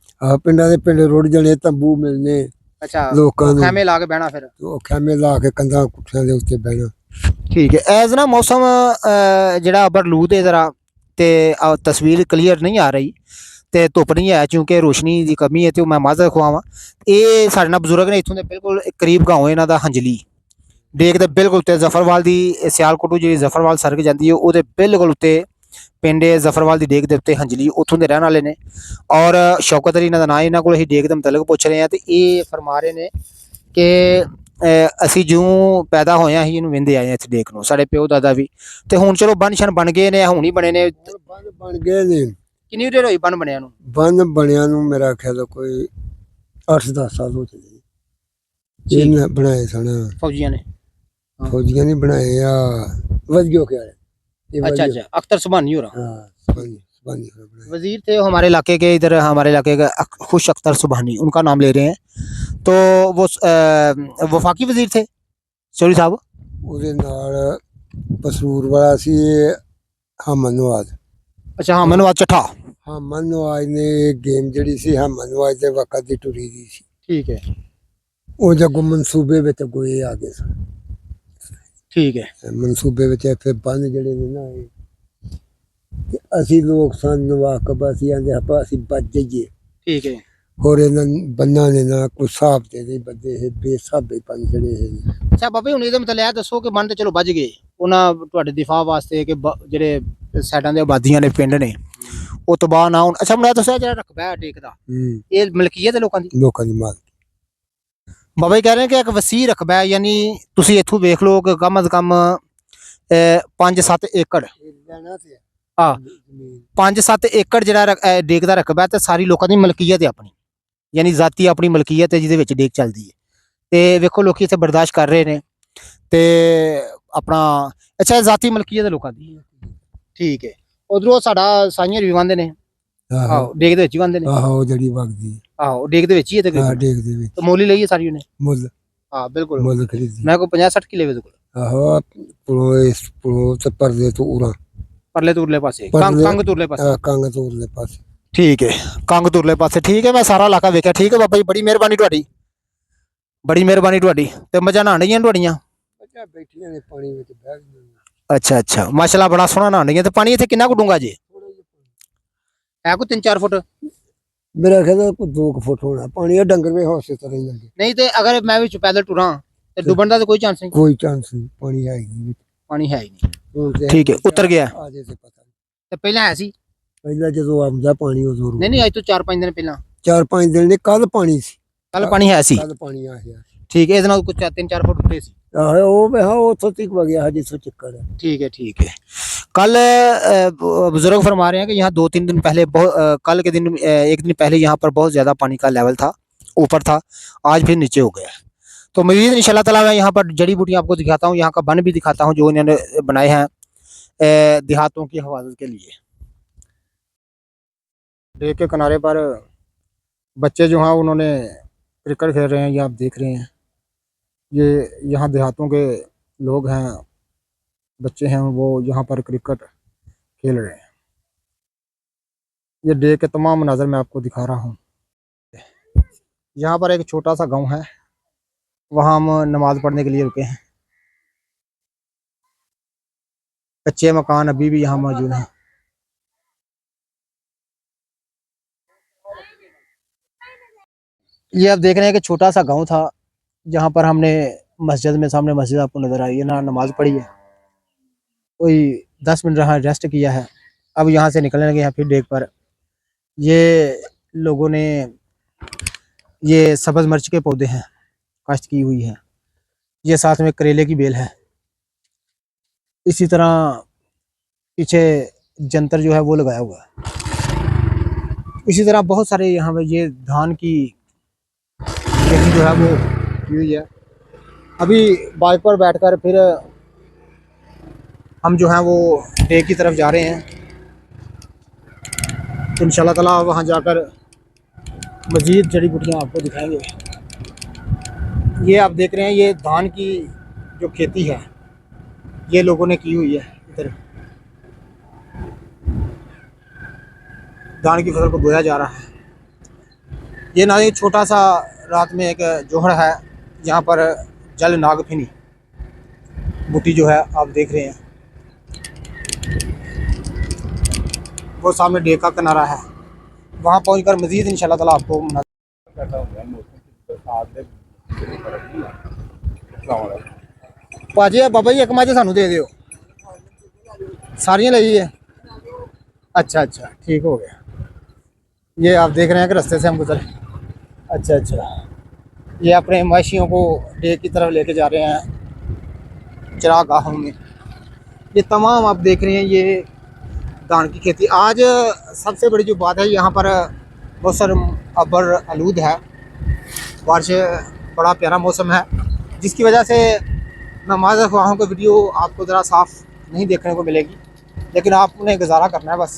ਪਿੰਡਾਂ ਦੇ ਪਿੰਡ ਰੁੜ ਜਾਣੇ, ਤੰਬੂ ਮਿਲਨੇ ਅੱਛਾ ਲੋਕਾਂ ਨੂੰ, ਖੈਮੇ ਲਾ ਕੇ ਬਹਿਣਾ, ਫਿਰ ਉਹ ਖੈਮੇ ਲਾ ਕੇ ਕੰਧਾਂ ਕੁੱਠਿਆਂ ਦੇ ਉੱਤੇ ਬਹਿਣਾ। ਠੀਕ ਹੈ। ਐਜ਼ ਨਾ ਮੌਸਮ ਜਿਹੜਾ ਬਰਲੂਦ ਹੈ ਜ਼ਰਾ ਤੇ ਤਸਵੀਰ ਕਲੀਅਰ ਨਹੀਂ ਆ ਰਹੀ ਤੇ ਧੁੱਪ ਨਹੀਂ ਹੈ ਕਿਉਂਕਿ ਰੋਸ਼ਨੀ ਦੀ ਕਮੀ ਹੈ, ਤੇ ਮੈਂ ਮਾਜ਼ਰ ਖਵਾਵਾਂ। ਇਹ ਸਾਡੇ ਨਾਲ ਬਜ਼ੁਰਗ ਨੇ ਇੱਥੋਂ ਦੇ, ਬਿਲਕੁਲ ਕਰੀਬ ਗਾਉਂ ਇਹਨਾਂ ਦਾ ਹੰਜਲੀ ਡੇਕ ਦੇ ਬਿਲਕੁਲ ਉੱਤੇ ਜ਼ਫਰਵਾਲ ਦੀ ਸਿਆਲਕੋਟੂ ਜਿਹੜੀ ਜ਼ਫਰਵਾਲ ਸੜਕ ਜਾਂਦੀ ਹੈ ਉਹਦੇ ਬਿਲਕੁਲ ਉੱਤੇ ਪਿੰਡ ਜ਼ਫਰਵਾਲ ਦੀ ਡੇਕ ਦੇ ਉੱਤੇ ਹੰਜਲੀ, ਉੱਥੋਂ ਦੇ ਰਹਿਣ ਵਾਲੇ ਨੇ। ਔਰ ਸ਼ੌਕਤ ਅਲੀ ਇਹਨਾਂ ਦਾ ਨਾਂ, ਇਹਨਾਂ ਕੋਲ ਅਸੀਂ ਡੇਕ ਦੇ ਮੁਤਲਕ ਪੁੱਛ ਰਹੇ ਹਾਂ ਤੇ ਇਹ ਫਰਮਾ ਰਹੇ ਨੇ ਕਿ ਅਸੀਂ ਜਿਉਂ ਪੈਦਾ ਹੋਏ ਹਾਂ ਅਸੀਂ ਇਹਨੂੰ ਵਹਿੰਦੇ ਆਏ ਹਾਂ ਇੱਥੇ ਡੇਕ ਨੂੰ, ਸਾਡੇ ਪਿਓ ਦਾਦਾ ਵੀ। ਤੇ ਹੁਣ ਚਲੋ ਬੰਨ ਬਣ ਗਏ ਨੇ, ਹੁਣ ਹੀ ਬਣੇ ਨੇ। ਬੰਨ ਬਣ ਗਏ ਨੇ। ਕਿੰਨੀ ਦੇਰ ਹੋਈ ਬੰਨ ਬਣਿਆ ਨੂੰ? ਬੰਨ ਬਣਿਆ ਨੂੰ ਮੇਰਾ ਖਿਆਲ ਕੋਈ 8-10 ਸਾਲ ਹੋ ਚੁੱਕੇ। ਇਹਨੇ ਬਣਾਏ ਸਨ ਫੌਜੀਆਂ ਨੇ? फौजिया ने बनाए या वजियो क्या है। अच्छा अच्छा, अख्तर सुबहानी हो रहा। हाँ, वजीर थे हमारे इलाके के, इधर हमारे इलाके का खुश अख्तर सुबहानी, उनका नाम ले रहे हैं। तो वो वफाकी वजीर थे चौधरी साहब। ਉਹਦੇ ਨਾਲ ਪਸਰੂਰ ਵਾਲਾ ਸੀ ਹਮਨ ਨਵਾਜ਼। ਅੱਛਾ ਹਮਨ ਨਵਾਜ਼ ਚੱਠਾ। ਹਮਨ ਨਵਾਜ਼ ਨੇ ਗੇਮ ਜਿਹੜੀ ਸੀ ਹਮਨ ਨਵਾਜ਼ ਦੇ ਵਕਤ ਦੀ ਟੁਰੀ ਦੀ ਸੀ। ਠੀਕ ਹੈ। ਉਹ ਜਗੋ ਮਨਸੂਬੇ ਵਿੱਚ ਕੋਈ ਆ ਗਏ ਸਨ। ਠੀਕ ਹੈ। ਮਨਸੂਬੇ ਵਿੱਚ ਫਿਰ ਬੰਨ ਜਿਹੜੇ ਨੇ ਨਾ ਇਹ ਅਸੀਂ ਲੋਕ ਸਨ ਵਾਕਬ, ਅਸੀਂ ਆਂਦੇ ਆਪਾਂ ਅਸੀਂ ਬਚ ਜਾਈਏ। ਠੀਕ ਹੈ। ਹੋਰ ਇਹਨਾਂ ਬੰਨਾਂ ਨੇ ਨਾ ਕੋਈ ਹਿਸਾਬ ਤੇ ਨਹੀਂ ਬੱਦੇ ਇਹ ਬੇਸਾਬੇ ਪੰਨ ਜਿਹੜੇ ਇਹ। ਅੱਛਾ ਬਾਬੇ ਹੁਣ ਇਹਦੇ ਮਤਲਬ ਇਹ ਦੱਸੋ ਕਿ ਬੰਨ ਤੇ ਚਲੋ ਵੱਜ ਗਏ ਉਹਨਾਂ ਤੁਹਾਡੇ ਦਿਫਾਅ ਵਾਸਤੇ ਕਿ ਜਿਹੜੇ ਸਾਈਡਾਂ ਦੇ ਆਬਾਦੀਆਂ ਨੇ ਪਿੰਡ ਨੇ ਉਹ ਤਬਾਹ ਨਾ ਹੋਣ। ਅੱਛਾ ਮੈਨੂੰ ਦੱਸਿਆ ਜਿਹੜਾ ਰਕਬਾ ਹੈ ਡੇਕ ਦਾ ਇਹ ਮਲਕੀਅਤ ਹੈ ਲੋਕਾਂ ਦੀ ਮਾਲ। ਬਾਬਾ ਜੀ ਕਹਿ ਰਹੇ ਕਿ ਇੱਕ ਵਸੀ ਰਕਬਾ ਹੈ, ਯਾਨੀ ਤੁਸੀਂ ਇੱਥੋਂ ਵੇਖ ਲਓ ਕਿ ਕਮ ਅਜ਼ ਕਮ 5-7 ਏਕੜ, ਹਾਂ 5-7 ਏਕੜ ਜਿਹੜਾ ਡੇਕ ਦਾ ਰਕਬਾ ਤੇ ਸਾਰੀ ਲੋਕਾਂ ਦੀ ਮਲਕੀਅਤ ਹੈ ਆਪਣੀ, ਯਾਨੀ ਜ਼ਾਤੀ ਆਪਣੀ ਮਲਕੀਅਤ ਹੈ ਜਿਹਦੇ ਵਿੱਚ ਡੇਕ ਚੱਲਦੀ ਹੈ। ਤੇ ਵੇਖੋ ਲੋਕੀ ਇੱਥੇ ਬਰਦਾਸ਼ਤ ਕਰ ਰਹੇ ਨੇ ਤੇ ਆਪਣਾ। ਅੱਛਾ ਜ਼ਾਤੀ ਮਲਕੀਅਤ ਹੈ ਲੋਕਾਂ ਦੀ, ਠੀਕ ਹੈ। ਉਧਰੋਂ ਸਾਡਾ ਸਾਈਆਂ ਵੀ ਵੰਦੇ ਨੇ, ਆਹੋ ਡੇਕ ਦੇ ਵਿੱਚ ਹੀ ਵੰਦੇ ਨੇ। ਆਹੋ ਜਿਹੜੀ ਵਗਦੀ ਆਹੋ ਡੇਕ ਦੇ ਵਿੱਚ ਹੀ ਹੈ ਤਕਰੀਬਨ। ਡੇਕ ਦੇ ਵਿੱਚ ਮੋਲੀ ਲਈ ਹੈ ਸਾਰੀ ਉਹਨੇ ਮੁੱਲ। ਹਾਂ ਬਿਲਕੁਲ ਮੁੱਲ ਖਰੀਦੀ। ਮੈਂ ਕੋਈ 50-60 ਕਿੱਲੇ ਵੇ ਕੋਲ। ਆਹੋ ਪੁਰੋ ਤੇ ਪਰਦੇ ਤੋਂ ਉਰਾ ਪਰਲੇ ਤੁਰਲੇ ਪਾਸੇ ਕੰਗ ਤੁਰਲੇ ਪਾਸੇ। ਕੰਗ ਤੁਰਲੇ ਪਾਸੇ, ਠੀਕ ਹੈ। ਕੰਗ ਤੁਰਲੇ ਪਾਸੇ, ਠੀਕ ਹੈ। ਮੈਂ ਸਾਰਾ ਇਲਾਕਾ ਵੇਖਿਆ। ਠੀਕ ਹੈ ਬਾਬਾ ਜੀ, ਬੜੀ ਮਿਹਰਬਾਨੀ ਤੁਹਾਡੀ, ਬੜੀ ਮਿਹਰਬਾਨੀ ਤੁਹਾਡੀ। ਤੇ ਮੱਝਾਂ ਨਹਾਣ ਡੀਆਂ ਤੁਹਾਡੀਆਂ? ਮੱਝਾਂ ਬੈਠੀਆਂ ਨੇ ਪਾਣੀ ਵਿੱਚ ਬਹਿ ਗਈਆਂ। ਅੱਛਾ ਅੱਛਾ, ਮਾਸ਼ਾਅੱਲਾ ਬੜਾ ਸੋਹਣਾ ਨਹਾਣ ਡੀਆਂ। ਤੇ ਪਾਣੀ ਇੱਥੇ ਕਿੰਨਾ ਕੁ ਡੂੰਘਾ ਜੇ? ਹੈ ਕੋਈ 3-4 ਫੁੱਟ? ਮੇਰਾ ਖਿਆਲ ਕੋਈ 2 ਫੁੱਟ ਹੋਣਾ ਪਾਣੀ। ਇਹ ਡੰਗਰ ਵੇ ਹੌਸੇ ਤਰ੍ਹਾਂ ਹੀ ਜਾਂਦੇ। ਨਹੀਂ ਤੇ ਅਗਰ ਮੈਂ ਵਿੱਚ ਪੈਦਲ ਟੁਰਾਂ ਤੇ ਡੁੱਬਣ ਦਾ ਤਾਂ ਕੋਈ ਚਾਂਸ ਨਹੀਂ? ਕੋਈ ਚਾਂਸ ਨਹੀਂ, ਪਾਣੀ ਹੈ ਹੀ ਨਹੀਂ। ਪਾਣੀ ਹੈ ਹੀ ਨਹੀਂ, ਠੀਕ ਹੈ। ਉਤਰ ਗਿਆ ਆਜੇ ਤੇ ਪਤਾ ਨਹੀਂ। ਤੇ ਪਹਿਲਾਂ ਹੈ ਸੀ? ਪਹਿਲਾਂ ਜਦੋਂ ਆਉਂਦਾ ਪਾਣੀ ਉਦੋਂ ਨਹੀਂ ਅੱਜ ਤੋਂ 4-5 ਦਿਨ ਪਹਿਲਾਂ? 4-5 ਦਿਨ ਨੇ। ਕੱਲ ਪਾਣੀ ਸੀ, ਕੱਲ ਪਾਣੀ ਹੈ ਸੀ? ਕੱਲ ਪਾਣੀ ਆ ਗਿਆ। ਠੀਕ ਹੈ। ਇਹਦੇ ਨਾਲ ਕੁਝ 3-4 ਫੁੱਟ ਉੱਤੇ ਸੀ? ਆਹੋ ਉਹ ਉੱਥੋਂ ਤੱਕ ਵਗਿਆ ਹਜੇ ਸੋ ਚੱਕਰ है। ठीक है ठीक है। कल बुजुर्ग फरमा रहे हैं कि यहाँ 2-3 दिन पहले कल के दिन 1 दिन पहले यहाँ पर बहुत ज़्यादा पानी का लेवल था, ऊपर था, आज फिर नीचे हो गया। तो मज़ीद इंशाल्लाह ताला मैं यहाँ पर जड़ी बूटियाँ आपको दिखाता हूँ, यहाँ का बन भी दिखाता हूँ जो इन्होंने बनाए हैं देहातों की हिफाजत के लिए। लेक के किनारे पर बच्चे जो हैं उन्होंने क्रिकेट खेल रहे हैं, ये आप देख रहे हैं। ये यहाँ देहातों के लोग हैं, बच्चे हैं, वो यहाँ पर क्रिकेट खेल रहे हैं। ये डे के तमाम मनाज़र मैं आपको दिखा रहा हूँ। यहाँ पर एक छोटा सा गांव है, वहाँ हम नमाज़ पढ़ने के लिए रुके हैं। कच्चे मकान अभी भी यहाँ मौजूद हैं। ये आप देख रहे हैं कि छोटा सा गांव था, जहाँ पर हमने मस्जिद में, सामने मस्जिद आपको नज़र आ रही है ना, नमाज़ पढ़ी है। कोई 10 मिनट रहा, रेस्ट किया है। अब यहाँ से निकलने लगे हैं फिर डेक पर। ये लोगों ने ये सब्ज़ मिर्च के पौधे हैं, काश्त की हुई है। ये साथ में करेले की बेल है। इसी तरह पीछे जंतर जो है वो लगाया हुआ है। इसी तरह बहुत सारे यहाँ पे ये धान की खेती जो है वो की हुई है। अभी बाइक पर बैठकर फिर हम जो हैं वो डेक की तरफ जा रहे हैं। तो इंशाल्लाह ताला वहाँ जाकर मज़ीद जड़ी बूटियाँ आपको दिखाएंगे। ये आप देख रहे हैं, ये धान की जो खेती है ये लोगों ने की हुई है। इधर धान की फसल को बोया जा रहा है। ये ना, ये छोटा सा रात में एक जोहर है, यहाँ पर जल नागफिनी बूटी जो है आप देख रहे हैं, वो सामने डेक का किनारा है। वहाँ पहुँचकर मज़ीद इंशाल्लाह ताला आपको भाजी बाबा जी एक मझ सानू दे दियो, सारियां ले है। अच्छा अच्छा, ठीक हो गया। ये आप देख रहे हैं कि रास्ते से हम गुजरे। अच्छा अच्छा, ये अपने मवेशियों को डेक की तरफ लेके जा रहे हैं चरागाहों में। ये तमाम आप देख रहे हैं ये धान की खेती। आज सबसे बड़ी जो बात है, यहाँ पर मौसम अबर आलूद है, बारिश, बड़ा प्यारा मौसम है, जिसकी वजह से नमाज अफवाहों की वीडियो आपको ज़रा साफ नहीं देखने को मिलेगी, लेकिन आपने गुजारा करना है बस।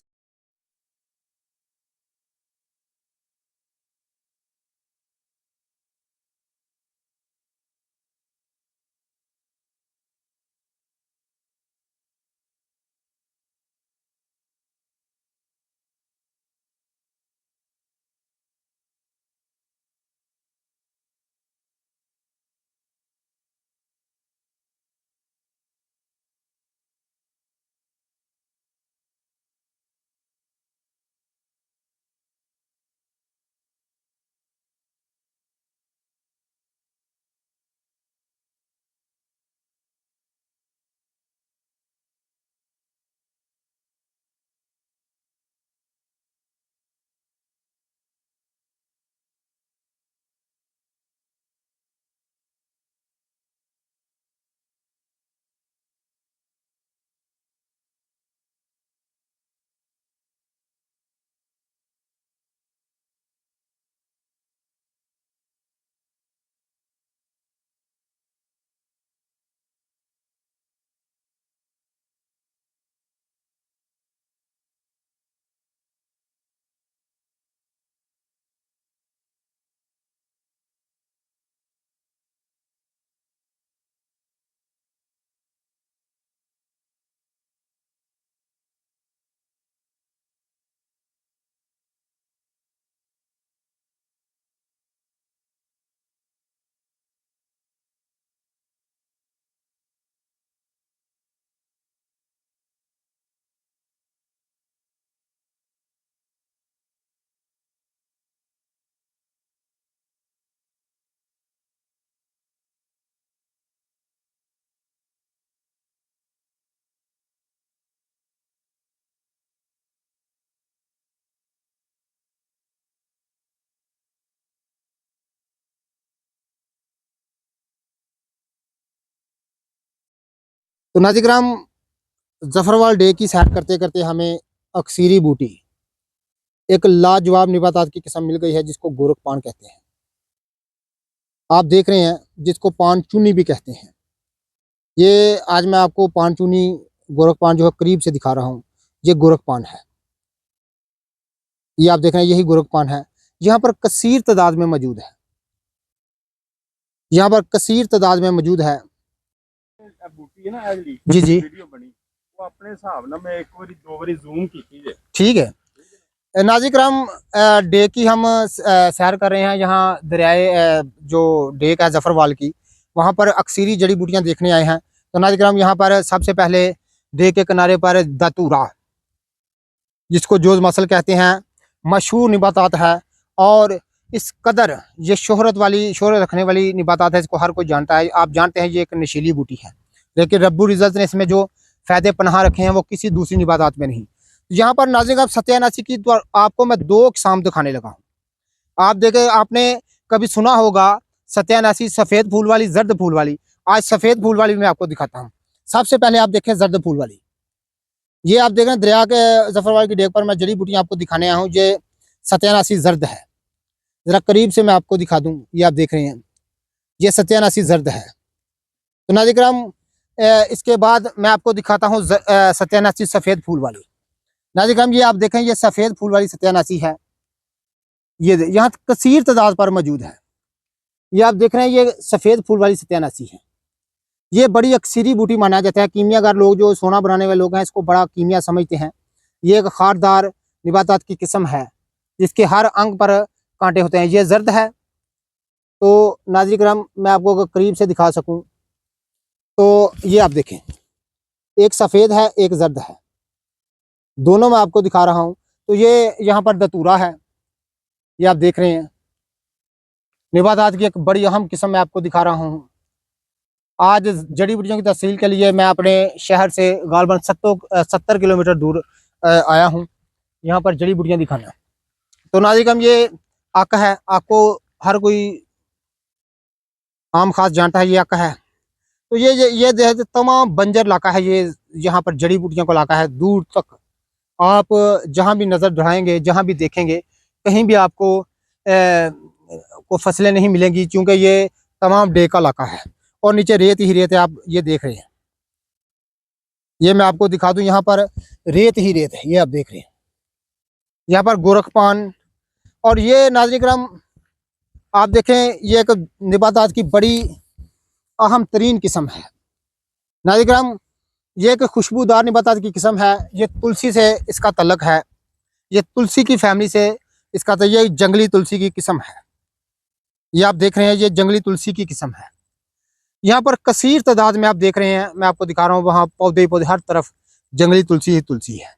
तो नाजिक्राम, जफरवाल डे की सैर करते करते हमें अक्सीरी बूटी, एक लाजवाब निबातात की किस्म मिल गई है, जिसको गोरख पान कहते हैं। आप देख रहे हैं, जिसको पान चूनी भी कहते हैं। ये आज मैं आपको पान चूनी, गोरख पान जो है करीब से दिखा रहा हूँ। ये गोरख पान है, ये आप देख रहे हैं, यही गोरख पान है, यहाँ पर कसीर तादाद में मौजूद है। यहाँ पर कसीर तादाद में मौजूद है। ਇਹ ਬੂਟੀ ਹੈ ਨਾ ਇਹ ਜਿਹੜੀ जी जी ਵੀਡੀਓ ਬਣੀ ਉਹ ਆਪਣੇ ਹਿਸਾਬ ਨਾਲ ਮੈਂ ਇੱਕ ਵਾਰੀ ਦੋ ਵਾਰੀ ਜ਼ੂਮ ਕੀਤੀ ਜੇ ठीक है। नाज़रीन कराम, डे की हम सैर कर रहे हैं यहाँ दरियाए जो डेक है जफरवाल की, वहाँ पर अक्सरी जड़ी बूटियाँ देखने आए हैं। तो नाज़रीन कराम, यहाँ पर सबसे पहले डे के किनारे पर दतूरा, जिसको जोज मसल कहते हैं, मशहूर निबातात है और इस कदर ये शोहरत रखने वाली निबातात है, इसको हर कोई जानता है। आप जानते हैं ये एक नशीली बूटी है, लेकिन रब्बुल इज़्ज़त ने इसमें जो फ़ायदे पनाह रखे हैं वो किसी दूसरी निबातात में नहीं। यहाँ पर नाज़रीन आप सत्यानाशी की तो आपको मैं दो किस्म दिखाने लगा हूँ। आप देखें, आपने कभी सुना होगा सत्यानाशी सफ़ेद फूल वाली, जर्द फूल वाली। आज सफ़ेद फूल वाली मैं आपको दिखाता हूँ। सबसे पहले आप देखें जर्द फूल वाली, ये आप देख रहे हैं दरिया के जफरवाल की डेक पर मैं जड़ी बूटियाँ आपको दिखाने आया हूँ। ये सत्यानाशी जर्द है, ज़रा करीब से मैं आपको दिखा दूँ। ये आप देख रहे हैं, ये सत्यानाशी जर्द है। तो नाज़रीन कराम, इसके बाद मैं आपको दिखाता हूँ सत्यानाशी सफ़ेद फूल वाली। नाज़रीन कराम, ये आप देखें, ये सफ़ेद फूल वाली सत्यानाशी है, ये यहाँ कसीर तादाद पर मौजूद है। ये आप देख रहे हैं, ये सफ़ेद फूल वाली सत्यानाशी है। ये बड़ी अक्सरी बूटी माना जाता है। कीमियागर लोग, जो सोना बनाने वाले लोग हैं, इसको बड़ा कीमिया समझते हैं। ये एक खारदार निबातात की किस्म है जिसके हर अंग पर कांटे होते हैं। ये जर्द है। तो नाज़रीन कराम, मैं आपको अगर करीब से दिखा सकूं तो ये आप देखें, एक सफ़ेद है, एक जर्द है, दोनों मैं आपको दिखा रहा हूं। तो ये यहाँ पर दतूरा है, ये आप देख रहे हैं। निबातात की एक बड़ी अहम किस्म मैं आपको दिखा रहा हूँ। आज जड़ी बूटियों की तहसील के लिए मैं अपने शहर से गालबन 70 किलोमीटर दूर आया हूँ यहाँ पर जड़ी बूटियाँ दिखाना। तो नाज़रीन कराम, ये आका है, आपको हर कोई आम खास जानता है, ये आका है। तो ये तमाम बंजर इलाका है, ये यहाँ पर जड़ी बूटियों का इलाका है। दूर तक आप जहाँ भी नज़र बढ़ाएंगे, जहाँ भी देखेंगे, कहीं भी आपको को फसलें नहीं मिलेंगी, क्योंकि ये तमाम डे का इलाका है और नीचे रेत ही रेत है। आप ये देख रहे हैं, ये मैं आपको दिखा दूं, यहाँ पर रेत ही रेत है। ये आप देख रहे हैं, यहाँ पर गोरखपान। और ये नाज़रीन कराम आप देखें, ये एक निबातात की बड़ी अहम तरीन किस्म है। नाज़रीन कराम, ये एक खुशबूदार निबातात की किस्म है। ये तुलसी से इसका तल्लक है, ये तुलसी की फैमिली से इसका, तो ये जंगली तुलसी की किस्म है। ये आप देख रहे हैं, ये जंगली तुलसी की किस्म है। यहाँ पर कसीर तादाद में आप देख रहे हैं, मैं आपको दिखा रहा हूँ, वहाँ पौधे पौधे हर तरफ जंगली तुलसी ही तुलसी है।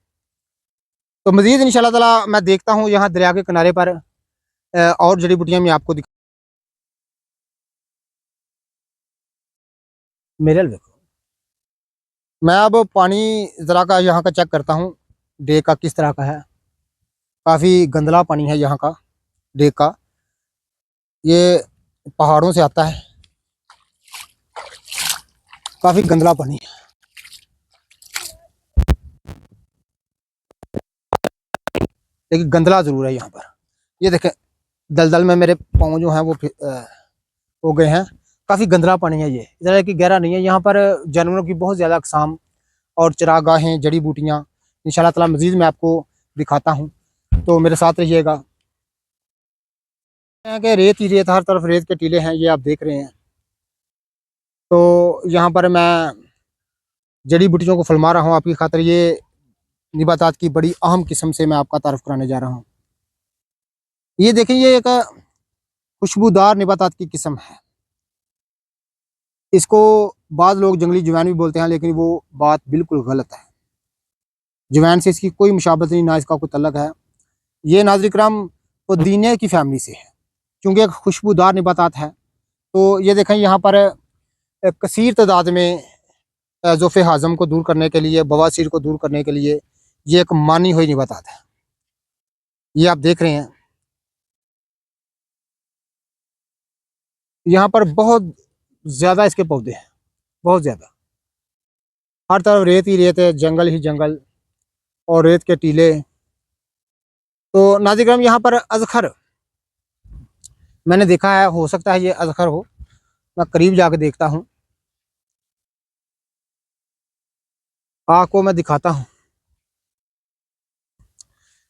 तो मज़ीद इंशाल्लाह ताला मैं देखता हूँ यहाँ दरिया के किनारे पर और जड़ी बूटियाँ मैं आपको दिखा। मेरे देखो, मैं अब पानी ज़रा का यहाँ का चेक करता हूँ, डे का किस तरह का है। काफ़ी गंदला पानी है यहाँ का, डे का। ये पहाड़ों से आता है, काफ़ी गंदला पानी है। लेकिन गंदला ज़रूर है यहाँ पर। ये देखें, दलदल में मेरे पाँव जो हैं वो हो गए हैं। काफ़ी गंदला पानी है, ये इधर की गहरा नहीं है। यहाँ पर जानवरों की बहुत ज़्यादा अक़साम और चरागाहें, जड़ी बूटियाँ इंशाल्लाह ताला मज़ीद मैं आपको दिखाता हूँ, तो मेरे साथ रहिएगा। कि रेत ही रेत, हर तरफ रेत के टीले हैं, ये आप देख रहे हैं। तो यहाँ पर मैं जड़ी बूटियों को फरमा रहा हूँ आपकी खातिर। ये निबातात की बड़ी अहम किस्म से मैं आपका तारुफ कराने जा रहा हूँ। ये देखें, ये एक खुशबूदार निबातात की किस्म है। इसको बाद लोग जंगली जवैन भी बोलते हैं, लेकिन वो बात बिल्कुल गलत है। जवैन से इसकी कोई मुशाबत नहीं, ना इसका कोई तल्लक है। ये नाज़रीन कराम पुदीने की फैमिली से है, क्योंकि एक खुशबूदार निबातात है। तो ये देखें, यहाँ पर कसीर तादाद में ज़ोफ़े हाज़म को दूर करने के लिए, बवासीर को दूर करने के लिए ये एक मानी हुई निबातात है। ये आप देख रहे हैं, यहाँ पर बहुत ज़्यादा इसके पौधे हैं, बहुत ज़्यादा। हर तरफ रेत ही रेत है, जंगल ही जंगल और रेत के टीले। तो नाज़रीन कराम, यहाँ पर अज़खर मैंने देखा है, हो सकता है ये अज़खर हो, मैं करीब जाकर देखता हूँ, आपको मैं दिखाता हूँ।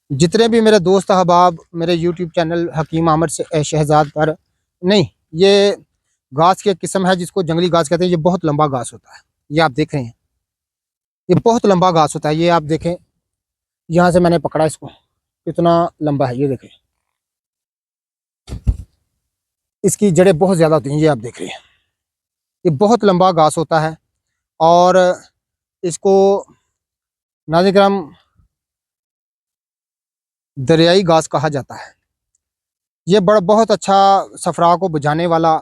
जितने भी मेरे दोस्त अहबाब मेरे यूट्यूब चैनल हकीम आमर शहजाद पर, नहीं, ये घास की एक किस्म है जिसको जंगली घास कहते हैं। ये बहुत लंबा घास होता है, ये आप देख रहे हैं, ये बहुत लंबा घास होता है। ये आप देखें, यहाँ से मैंने पकड़ा इसको, कितना लंबा है, ये देखें। इसकी जड़ें बहुत ज़्यादा होती हैं, ये आप देख रहे हैं। ये बहुत लंबा घास होता है और इसको नाज़रीन किराम दरियाई घास कहा जाता है। ये बहुत अच्छा सफरा को बुझाने वाला,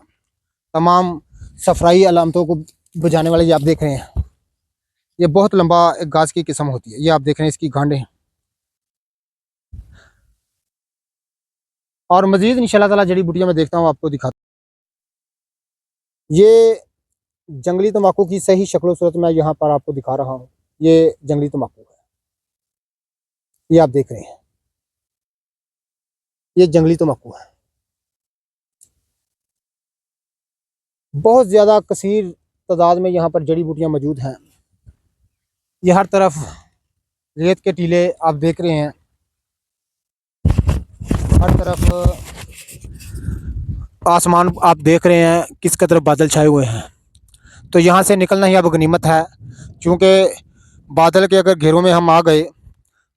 तमाम सफराई अलामतों को बुझाने वाला, ये आप देख रहे हैं। ये बहुत लंबा एक घास की किस्म होती है, ये आप देख रहे हैं इसकी गांडें। और मज़ीद इंशाल्लाह ताला जड़ी बूटियाँ मैं देखता हूँ, आपको दिखाता हूँ। ये जंगली तम्बाकू की सही शक्ल सूरत मैं यहाँ पर आपको दिखा रहा हूँ। ये जंगली तम्बाकू है, ये आप देख रहे हैं, ये जंगली तम्बाकू है। बहुत ज़्यादा कसीर तादाद में यहाँ पर जड़ी बूटियाँ मौजूद हैं। ये हर तरफ रेत के टीले आप देख रहे हैं, हर तरफ आसमान आप देख रहे हैं किस कदर बादल छाए हुए हैं। तो यहाँ से निकलना ही अब गनीमत है, क्योंकि बादल के अगर घेरों में हम आ गए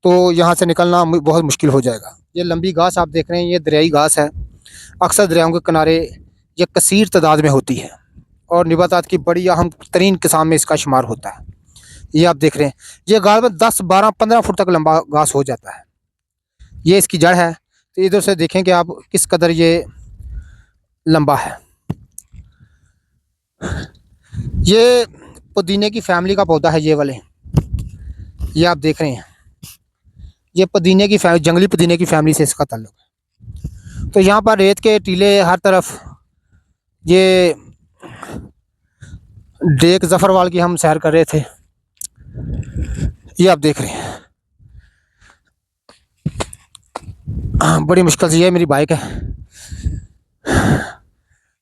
तो यहाँ से निकलना बहुत मुश्किल हो जाएगा। ये लंबी घास आप देख रहे हैं, ये दरियाई घास है। अक्सर दरियाओं के किनारे ये कसीर तादाद में होती है और निबातात की बड़ी अहम तरीन किस्म में इसका शुमार होता है। ये आप देख रहे हैं, ये गालबन 10, 12, 15 फुट तक लंबा घास हो जाता है। ये इसकी जड़ है। तो इधर से देखें कि आप किस कदर ये लंबा है। ये पुदीने की फैमिली का पौधा है, ये वाले, ये आप देख रहे हैं। ये पुदीने की फैमिली, जंगली पुदीने की फैमिली से इसका ताल्लुक है। तो यहाँ पर रेत के टीले हर तरफ, ये डेक जफरवाल की हम सैर कर रहे थे, ये आप देख रहे हैं। बड़ी मुश्किल से, ये मेरी बाइक है।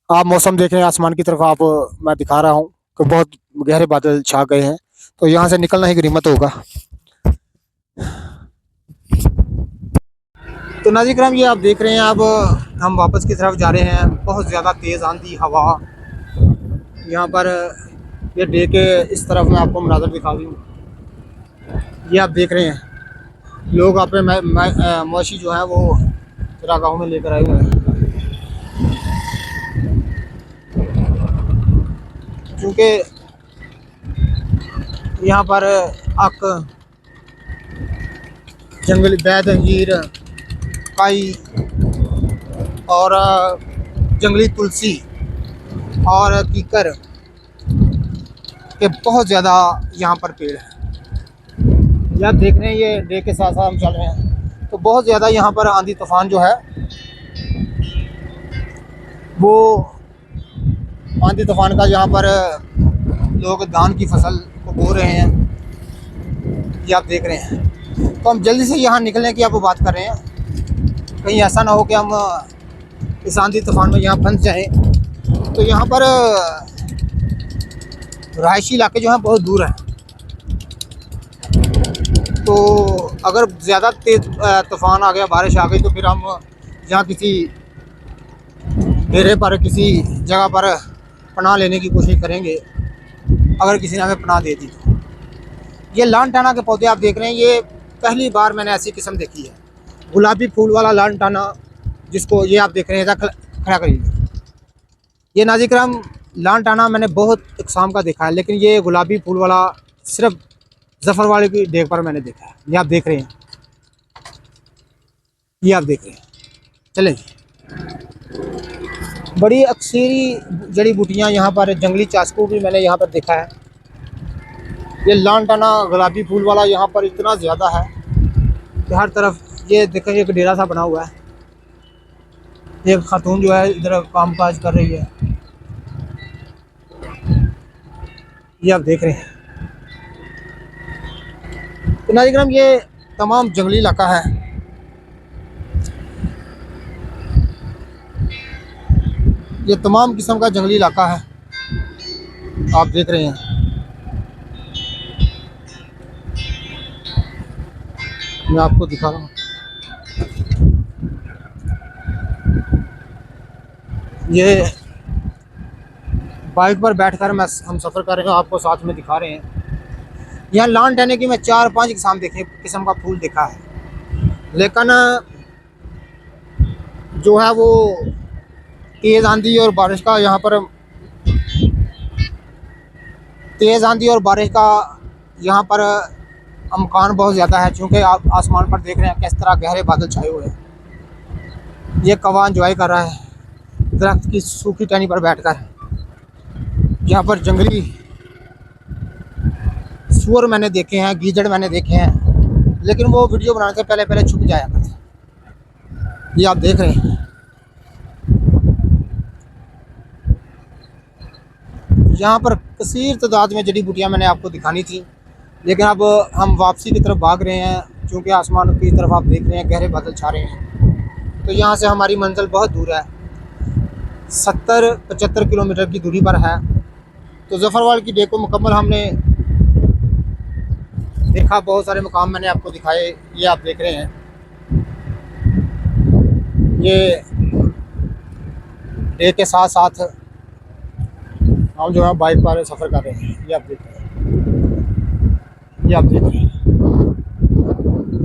आप मौसम देख रहे हैं, आसमान की तरफ आप, मैं दिखा रहा हूँ कि बहुत गहरे बादल छा गए हैं। तो यहाँ से निकलना ही गनीमत होगा। तो नाज़रीन किराम, ये आप देख रहे हैं, अब हम वापस की तरफ जा रहे हैं। बहुत ज़्यादा तेज़ आंधी हवा यहाँ पर, ये डे के इस तरफ मैं आपको मनाज़र दिखा रही हूँ। ये आप देख रहे हैं, लोग अपने मवेशी जो है वो चरागाहों में लेकर आए हुए हैं, क्योंकि यहाँ पर अक, जंगली बैद, अंजीर, काई और जंगली तुलसी और कीकर के बहुत ज़्यादा यहाँ पर पेड़ हैं। ये आप देख रहे हैं, ये डे के साथ साथ हम चल रहे हैं। तो बहुत ज़्यादा यहाँ पर आंधी तूफान जो है वो, आंधी तूफान का यहाँ पर लोग धान की फसल को बो रहे हैं, ये आप देख रहे हैं। तो हम जल्दी से यहाँ निकलने की आपको बात कर रहे हैं, कहीं ऐसा ना हो कि हम इस आंधी तूफान में यहाँ फंस जाएं। तो यहाँ पर रहायशी इलाके जो हैं बहुत दूर हैं। तो अगर ज़्यादा तेज़ तूफान आ गया, बारिश आ गई, तो फिर हम यहाँ किसी डेरे पर, किसी जगह पर पनाह लेने की कोशिश करेंगे, अगर किसी ने हमें पनाह दे दी तो। ये लानटाना के पौधे आप देख रहे हैं, ये पहली बार मैंने ऐसी किस्म देखी है, गुलाबी फूल वाला लानटाना, जिसको ये आप देख रहे हैं, खड़ा करिए। ये नाज़रीन किराम, लानटाना मैंने बहुत इकसाम का देखा है, लेकिन ये गुलाबी फूल वाला सिर्फ जफर वाले की डेक पर मैंने देखा है। ये आप देख रहे हैं, ये आप देख रहे हैं। चलें, बड़ी अक्सरी जड़ी बूटियाँ यहाँ पर, जंगली चास्कू भी मैंने यहाँ पर देखा है। ये लानटाना गुलाबी फूल वाला यहाँ पर इतना ज़्यादा है कि हर तरफ, ये देखें, एक डेरा सा बना हुआ है। एक खातून जो है इधर काम काज कर रही है, ये आप देख रहे हैं। तो नाज़रीन किराम, ये तमाम जंगली इलाका है। ये तमाम किस्म का जंगली इलाका है, आप देख रहे हैं। मैं आपको दिखा रहा हूँ, ये बाइक पर बैठकर हम सफ़र कर रहे हैं, आपको साथ में दिखा रहे हैं। यहाँ लॉन टेने की मैं 4-5 किस्म का फूल देखा है, लेकिन जो है वो तेज़ आंधी और बारिश का यहाँ पर यहाँ पर अमकान बहुत ज़्यादा है, क्योंकि आप आसमान पर देख रहे हैं किस तरह गहरे बादल छाए हुए हैं। ये कौवा एंजॉय कर रहा है दरख्त की सूखी टहनी पर बैठकर। यहाँ पर जंगली सूअर मैंने देखे हैं, गीदड़ मैंने देखे हैं, लेकिन वो वीडियो बनाने से पहले पहले छुप जाया करते। ये आप देख रहे हैं। यहाँ पर कसीर तादाद में जड़ी बूटियाँ मैंने आपको दिखानी थी, लेकिन अब हम वापसी की तरफ भाग रहे हैं, क्योंकि आसमान की तरफ आप देख रहे हैं गहरे बादल छा रहे हैं। तो यहाँ से हमारी मंजिल बहुत दूर है, 70-75 किलोमीटर की दूरी पर है। तो ज़फ़रवाल की डे को मुकम्मल हमने देखा, बहुत सारे मुकाम मैंने आपको दिखाए। ये आप देख रहे हैं, ये डे के साथ साथ हम जो है बाइक पर सफ़र कर रहे हैं। ये आप देख रहे हैं, ये आप देख रहे हैं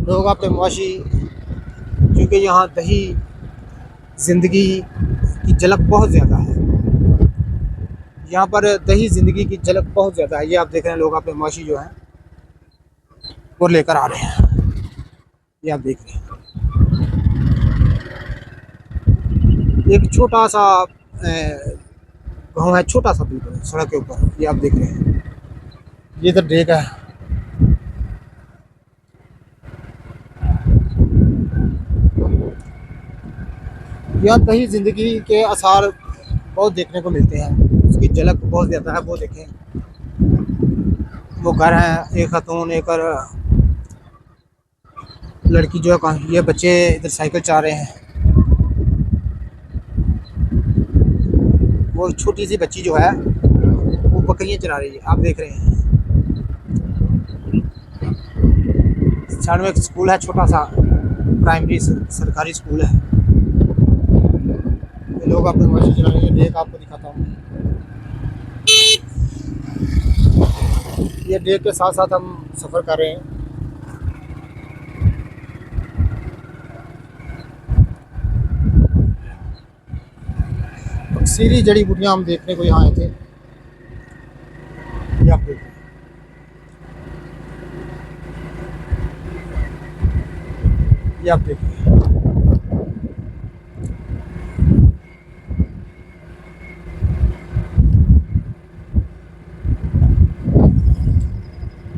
लोग अपने मुआशी, क्योंकि यहाँ दही ज़िंदगी की झलक बहुत ज़्यादा है। यहाँ पर दही ज़िंदगी की झलक बहुत ज़्यादा है। ये आप देख रहे हैं लोग अपने मुआशी जो है वो लेकर आ रहे हैं। ये आप देख रहे हैं, एक छोटा सा गाँव है, छोटा सा बिल्कुल सड़क के ऊपर। ये आप देख रहे हैं, ये तो डेक है। यहाँ दही ज़िंदगी के आसार बहुत देखने को मिलते हैं, उसकी झलक बहुत ज़्यादा है। वो देखें, वो घर है, एक खातून, एक और लड़की जो है, ये बच्चे इधर साइकिल चला रहे हैं। वो छोटी सी बच्ची जो है वो बकरियां चला रही है, आप देख रहे हैं। साइड में एक स्कूल है, छोटा सा प्राइमरी सरकारी स्कूल है। ये लोग अपने मशीन चला रहे हैं। डेक आपको दिखाता हूँ, ये डेक के साथ साथ हम सफ़र कर रहे हैं। अक्सीरी जड़ी बूटियाँ हम देखने को यहाँ आए थे। ये आप देखिए, ये आप देखिए,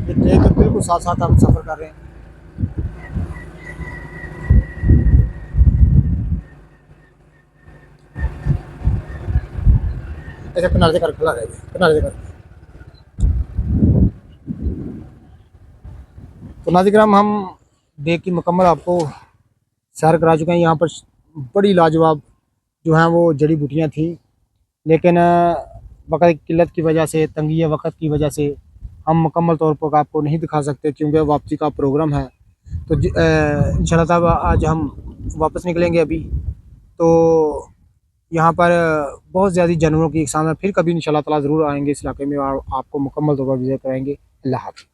ये डेक के बिल्कुल साथ साथ हम सफ़र कर रहे हैं। ऐसे किनारे कर खड़ा रहे, किनारे कर। तो नाज़रीन, हम डे की मुकम्मल आपको सैर करा चुके हैं। यहाँ पर बड़ी लाजवाब जो हैं वो जड़ी बूटियाँ थी, लेकिन वक्त की किल्लत की वजह से, तंगी वक्त की वजह से हम मुकम्मल तौर पर आपको नहीं दिखा सकते, क्योंकि वापसी का प्रोग्राम है। तो इंशाल्लाह ताला आज हम वापस निकलेंगे अभी। तो यहाँ पर बहुत ज़्यादा जानवरों की इकसाम है। फिर कभी इंशाल्लाह ताला ज़रूर आएँगे इस इलाके में और आपको मुकम्मल तौर पर विज़िट कराएँगे। अल्लाह हाफ़िज़।